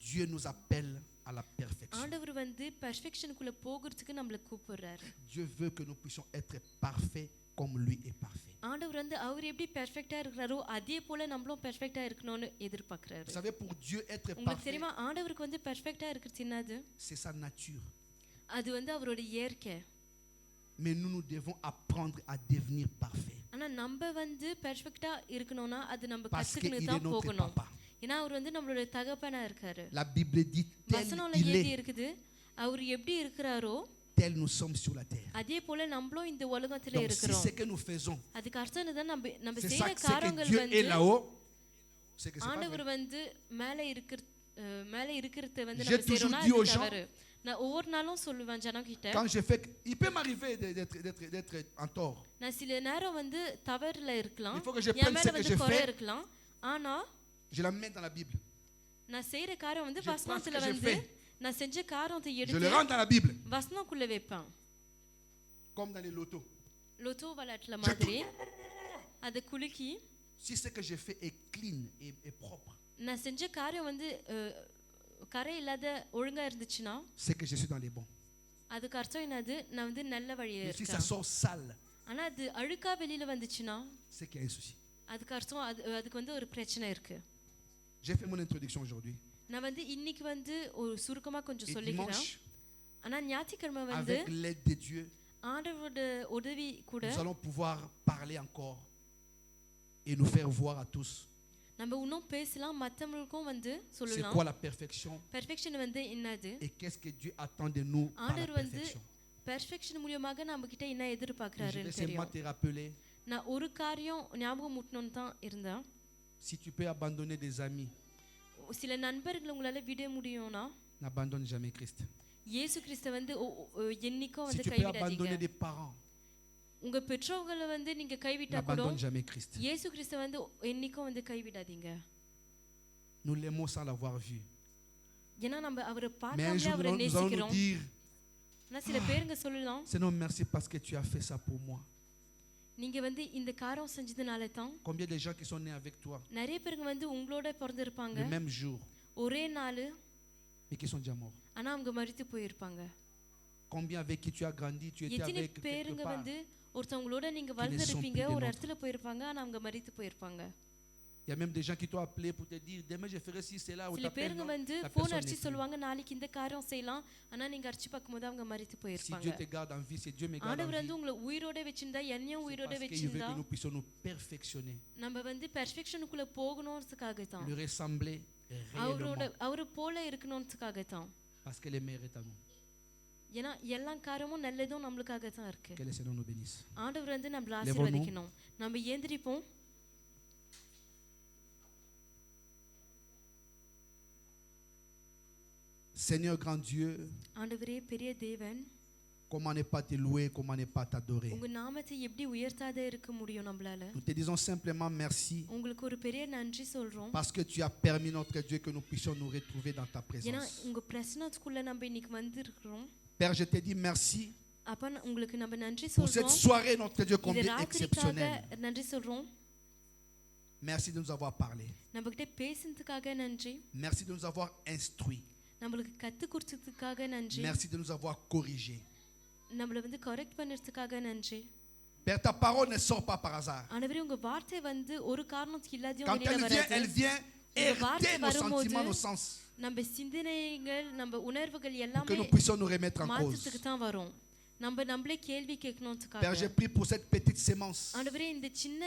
Dieu nous appelle à la perfection. ஆண்டவர் வந்து பெர்ஃபெக்ஷனுக்குள்ள போகிறதுக்கு நம்மள கூப்பிடுறாரு. Dieu veut que nous puissions être parfaits comme lui est parfait. ஆண்டவர் வந்து அவர் எப்படி பெர்ஃபெக்ட்டா இருக்கிறாரோ அதே போல நம்மளும் பெர்ஃபெக்ட்டா இருக்கணும்னு எதிர்பார்க்கறாரு. Vous savez, pour Dieu être உங்களுக்கு parfait, தெரியுமா ஆண்டவருக்கு வந்து பெர்ஃபெக்ட்டா இருக்கிறது என்னது? c'est sa nature. அது வந்து அவரோட இயற்கை. Mais nous devons apprendre à devenir parfaits. ஆனா நம்ம வந்து பெர்ஃபெக்ட்டா இருக்கணும்னா அது நம்ம Parce qu'il கத்துக்கிட்டு est தான் notre போகணும். papa. ஏன்னா அவர் வந்து நம்மளோட தகப்பனா இருக்காரு. La Bible dit tel வசனம்ல il எழுதி est, இருக்குது அவர் எப்படி இருக்கிறாரோ tel nous sommes sur la terre. அதே போல நம்மளும் இந்த உலகத்துல Donc si இருக்கிறோம். ce que nous faisons, அதுக்கு அர்த்தம் என்னதான் நம்ம c'est செய்யற ça, c'est காரியங்கள் que Dieu வந்து est là-haut, c'est que c'est pas ஆண்டவர் vrai. வந்து மேல இருக்கிறத வந்து J'ai நம்ம செய்யறோம்னா toujours dit aux அது gens, தவறு. நான் ஒவ்வொரு நாளும் சொல்லுவேன் ஜனங்கிட்ட Quand je fais, il peut m'arriver d'être en tort. நான் சில நேரம் வந்து தவறுல இருக்கலாம். Il faut que je என் prenne மேல ce que வந்து je குறை fais. இருக்கலாம். ஆனா Je la mets dans la Bible. நான் செய்யற காரியம் வந்து Je prends ce வசனத்துல que je வந்து fais. நான் செஞ்ச காரியத்தை Je le எடுத்து rentre dans la Bible, வசனக்குள்ள வைப்பேன். comme dans les lotos. Lotto விளையாட்டுல மாதிரி அதை குலுக்கி Si ce que je fais est clean et propre, நான் செஞ்ச காரியம் வந்து கரை இல்லாத ஒழுங்கா இருந்துச்சுன்னா c'est que je suis dans les bons. அதுக்கு அர்த்தம் என்னது நான் வந்து நல்ல வழியில Mais si ça இருக்கேன். sort sale, ஆனா அது அழுக்கா வெளியில வந்துச்சுன்னா c'est qu'il y a un souci. அதுக்கு அர்த்தம் அதுக்கு வந்து ஒரு பிரச்சனை இருக்கு. J'ai fait mon introduction aujourd'hui. நான் வந்து இன்னைக்கு வந்து ஒரு சுருக்கமா கொஞ்சம் Et சொல்லிக்கிறேன். dimanche, ஆனா ஞாயிற்றுக்கிழமை வந்து avec l'aide de Dieu, ஆண்டவரோட உதவி கூட nous allons pouvoir parler encore et nous faire voir à tous நம்ம இன்னும் பேசலாம், மற்றவங்களுக்கும் வந்து c'est சொல்லலாம் quoi la perfection பெர்ஃபெக்ஷன் வந்து என்னது, et qu'est-ce que Dieu attend de nous par la ஆண்டவர் வந்து perfection. பெர்ஃபெக்ஷன் மூலமாக நம்ம கிட்ட என்ன Et je vais எதிர்பார்க்கறாருன்னு seulement தெரியும். te rappeler, நான் ஒரு காரியம் ஞாபகம் முட்டணும்னு தான் இருந்தேன். si tu peux abandonner des amis, சில நண்பர்கள் உங்களால விட முடியும்னா n'abandonne jamais Christ. இயேசு கிறிஸ்து வந்து என்னைக்கும் Si வந்து tu peux கைவிடாதீங்க. abandonner des parents, உங்க பெற்றோர்களை வந்து நீங்க கைவிட்டா கூட n'abandonne jamais Christ. இயேசு கிறிஸ்து வந்து என்னைக்கும் வந்து கைவிடாதீங்க. Nous l'aimons sans l'avoir vu. ஏன்னா நம்ம அவரை Mais un பார்க்காமலே jour, அவரை nous allons nous நேசிக்கிறோம். dire, ஆனா சில பேருங்க சொல்லலாம், Seigneur, merci parce que tu as fait ça pour moi. நீங்க வந்து இந்த காரியம் செஞ்சதுனால தான் Combien de gens qui sont nés avec toi நிறைய பேருங்க வந்து உங்களோட பிறந்திருப்பாங்க le même jour, ஒரே நாள், mais qui sont déjà morts? ஆனா அவங்க மரித்து போயிருப்பாங்க. Combien avec qui tu as grandi, tu étais எத்தனை avec quelque பேருங்க part? வந்து ஒருத்தவங்களோட நீங்க sont வளர்ந்துருப்பீங்க, plus des ஒரு nôtres. இடத்துல போயிருப்பாங்க, ஆனா அவங்க மரித்து போயிருப்பாங்க. Il y a même des gens qui t'ont appelé pour te dire, demain je ferai ci, c'est là, ou சில t'appelles, பேருங்க non, வந்து la போன் personne அடிச்சு n'est plus. சொல்லுவாங்க நாளைக்கு இந்த காரியம் செய்யலாம், ஆனா நீங்க அடிச்சு பார்க்கும்போது அவங்க மரித்து Si போயிருப்பாங்க. Dieu te garde en vie, si Dieu me garde en ஆண்டவர் வந்து vie, உங்களை உயிரோட வச்சிருந்தா என்னையும் c'est உயிரோட parce qu'il veut வச்சிருந்தா que nous puissions nous perfectionner, நம்ம வந்து பெர்ஃபெக்ஷனுக்குள்ள போகணும்ன்றதுக்காக தான், lui ressembler அவரோட réellement, அவரு போல இருக்கணும்ன்றதுக்காக தான். parce que le meilleur est à nous. ஏன்னா எல்லா காரியமும் நல்லதும் நம்மளுக்காக தான் இருக்கு. Que le Seigneur nous bénisse. ஆண்டவர் வந்து நம்மள Lèvons-nous. ஆசீர்வதிக்கணும். நம்ம ஏந்திரிப்போம். Seigneur grand Dieu, ஆண்டவரே பெரிய தேவன், comment ne pas te louer, comment ne pas t'adorer? உங்க நாமத்தை எப்படி உயர்த்தாத இருக்க முடியும் நம்மளால? Nous te disons simplement merci உங்களுக்கு ஒரு பெரிய நன்றி சொல்றோம். parce que tu as permis, notre Dieu, que nous puissions nous retrouver dans ta ஏன்னா présence. உங்க பிரசன்னத்துக்குள்ள நம்ம இன்னைக்கு வந்திருக்கிறோம். Père, je te dis merci அப்ப உங்களுக்கு நம்ம நன்றி pour cette சொல்றோம். soirée, notre Dieu, இந்த combien ராத்திரிக்காக exceptionnelle. நன்றி சொல்றோம். Merci de nous avoir parlé. நம்ம கிட்ட பேசினதுக்காக நன்றி. Merci de nous avoir instruits. நம்மளுக்கு கத்து கொடுத்ததுக்காக நன்றி. Merci de nous avoir corrigés. நம்மள வந்து கரெக்ட் பண்ணதுக்காக நன்றி. Père, ta parole ne sort pas par hasard. ஆண்டவரே உங்க வார்த்தை வந்து ஒரு காரணத்துக்கு இல்லாதயும் Quand வெளியில elle vient வராது. heurter nos sentiments, nos sens, நம்ம சிந்தனைகள், நம்ம உணர்வுகள் pour que எல்லாமே nous puissions nous remettre en cause. மாற்றத்துக்கு தான் வரும். நம்ம நம்மளே கேள்வி கேட்கணும்ன்றதுக்காக Père, j'ai prié pour cette petite sémence, ஆண்டவரே இந்த சின்ன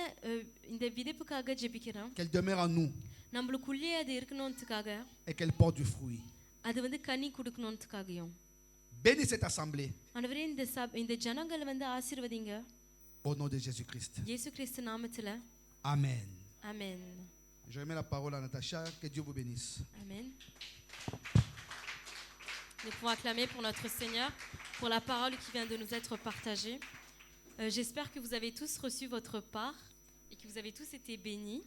இந்த விதைப்புக்காக ஜெபிக்கிறேன். qu'elle demeure en nous நம்மளுக்குள்ளே அது இருக்கணும்ன்றதுக்காக, et qu'elle porte du fruit. அது வந்து கனி கொடுக்கணும்ன்றதுக்காகவும். Bénis cette assemblée ஆண்டவரே இந்த ஜனங்களை வந்து ஆசீர்வதிங்க. au nom de Jésus-Christ. இயேசு கிறிஸ்து நாமத்துல. Amen. ஆமென். Je remets la parole à Natacha. Que Dieu vous bénisse. Amen. Nous pouvons acclamer pour notre Seigneur, pour la parole qui vient de nous être partagée. J'espère que vous avez tous reçu votre part et que vous avez tous été bénis.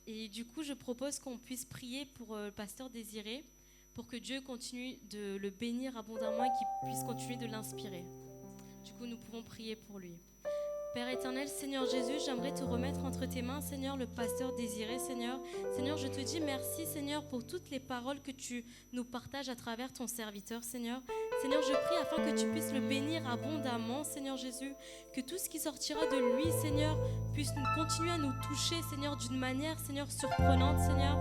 Et du coup, je propose qu'on puisse prier pour le pasteur Désiré, pour que Dieu continue de le bénir abondamment et qu'il puisse continuer de l'inspirer. Du coup, nous pouvons prier pour lui. Père éternel, Seigneur Jésus, j'aimerais te remettre entre tes mains, Seigneur, le pasteur Désiré, Seigneur. Seigneur, je te dis merci, Seigneur, pour toutes les paroles que tu nous partages à travers ton serviteur, Seigneur. Seigneur, je prie afin que tu puisses le bénir abondamment, Seigneur Jésus, que tout ce qui sortira de lui, Seigneur, puisse continuer à nous toucher, Seigneur, d'une manière, Seigneur, surprenante, Seigneur,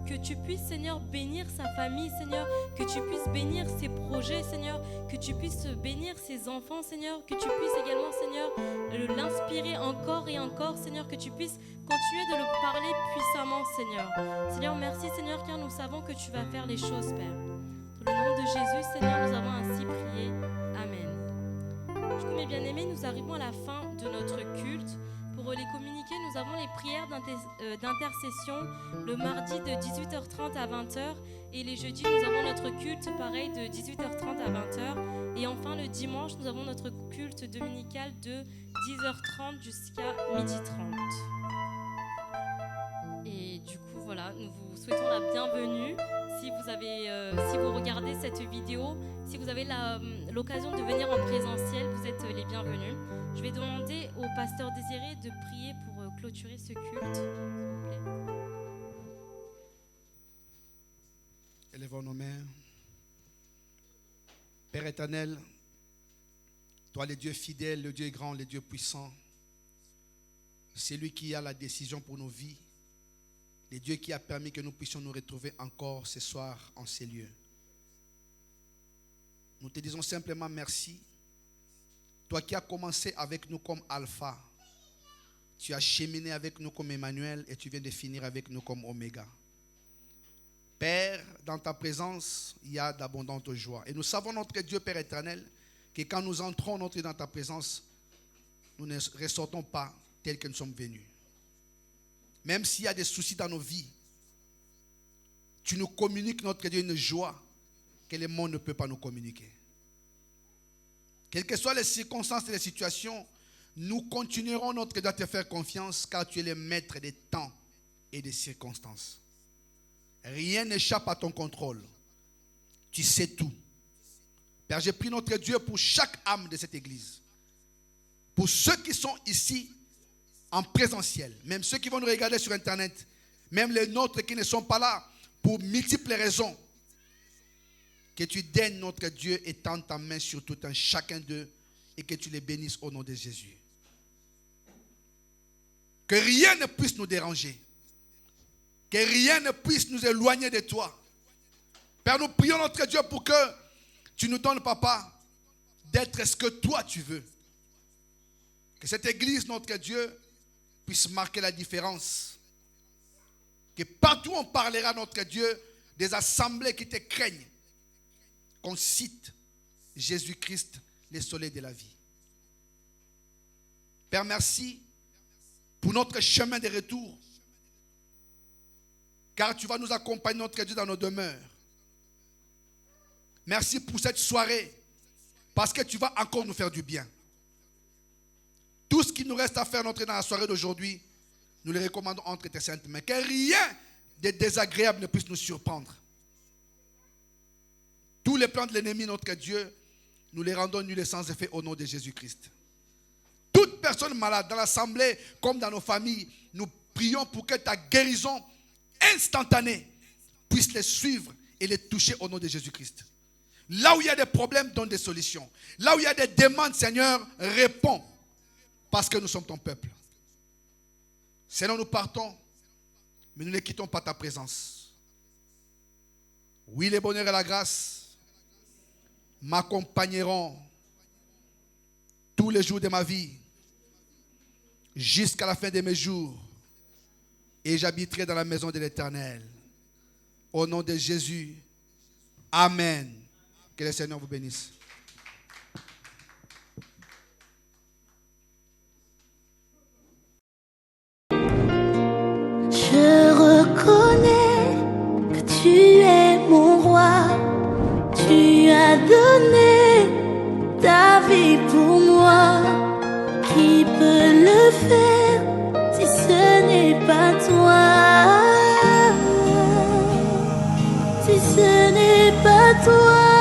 que tu puisses, Seigneur, bénir sa famille, Seigneur, que tu puisses bénir ses projets, Seigneur, que tu puisses bénir ses enfants, Seigneur, que tu puisses également, Seigneur, l'inspirer encore et encore, Seigneur, que tu puisses continuer de le parler puissamment, Seigneur. Seigneur, merci, Seigneur, car nous savons que tu vas faire les choses, Père. Dans le nom de Jésus, Seigneur, nous avons ainsi prié. Amen. Du coup, mes bien-aimés, nous arrivons à la fin de notre culte. Pour les communiquer, nous avons les prières d'intercession le mardi de 18h30 à 20h et les jeudis, nous avons notre culte pareil de 18h30 à 20h et enfin le dimanche, nous avons notre culte dominical de 10h30 jusqu'à 12h30. Et du coup, voilà, nous vous souhaitons la bienvenue. Si vous regardez cette vidéo, si vous avez l'occasion de venir en présentiel, vous êtes les bienvenus. Je vais demander au pasteur Désiré de prier pour clôturer ce culte, s'il vous plaît. Élevons nos mains. Père éternel, toi le Dieu fidèle, le Dieu grand, le Dieu puissant, c'est lui qui a la décision pour nos vies, le Dieu qui a permis que nous puissions nous retrouver encore ce soir en ces lieux. Nous te disons simplement merci. Toi qui as commencé avec nous comme Alpha, tu as cheminé avec nous comme Emmanuel et tu viens de finir avec nous comme Oméga. Père, dans ta présence, il y a d'abondantes joies. Et nous savons, notre Dieu Père éternel, que quand nous entrons dans ta présence, nous ne ressortons pas tels que nous sommes venus. Même s'il y a des soucis dans nos vies, tu nous communiques, notre Dieu, une joie que le monde ne peut pas nous communiquer. Quelles que soient les circonstances et les situations, nous continuerons, notre Dieu, à te faire confiance car tu es le maître des temps et des circonstances. Rien n'échappe à ton contrôle. Tu sais tout. Père, je prie notre Dieu pour chaque âme de cette église. Pour ceux qui sont ici en présentiel, même ceux qui vont nous regarder sur Internet, même les nôtres qui ne sont pas là, pour multiples raisons. Que tu daignes, notre Dieu, étendre ta main sur tout un chacun d'eux et que tu les bénisses au nom de Jésus. Que rien ne puisse nous déranger. Que rien ne puisse nous éloigner de toi. Père, nous prions notre Dieu pour que tu nous donnes, Papa, d'être ce que toi tu veux. Que cette église, notre Dieu, puisse marquer la différence. Que partout on parlera, notre Dieu, des assemblées qui te craignent. Qu'on cite Jésus-Christ, le soleil de la vie. Père, merci pour notre chemin de retour. Car tu vas nous accompagner, notre Dieu, dans nos demeures. Merci pour cette soirée. Parce que tu vas encore nous faire du bien. Tout ce qui nous reste à faire dans la soirée d'aujourd'hui, nous le recommandons entre tes saintes mains. Que rien de désagréable ne puisse nous surprendre. Tous les plans de l'ennemi, notre Dieu, nous les rendons nuls et sans effet au nom de Jésus-Christ. Toute personne malade dans l'assemblée comme dans nos familles, nous prions pour que ta guérison instantanée puisse les suivre et les toucher au nom de Jésus-Christ. Là où il y a des problèmes, donne des solutions. Là où il y a des demandes, Seigneur, réponds. Parce que nous sommes ton peuple. Seigneur, nous partons, mais nous ne quittons pas ta présence. Oui, le bonheur et la grâce. m'accompagneront tous les jours de ma vie jusqu'à la fin de mes jours, et j'habiterai dans la maison de l'Éternel. Au nom de Jésus, amen. Que le Seigneur vous bénisse. Je reconnais que tu es mon roi. Tu as donné ta vie pour moi. Qui peut le faire si ce n'est pas toi? Si ce n'est pas toi.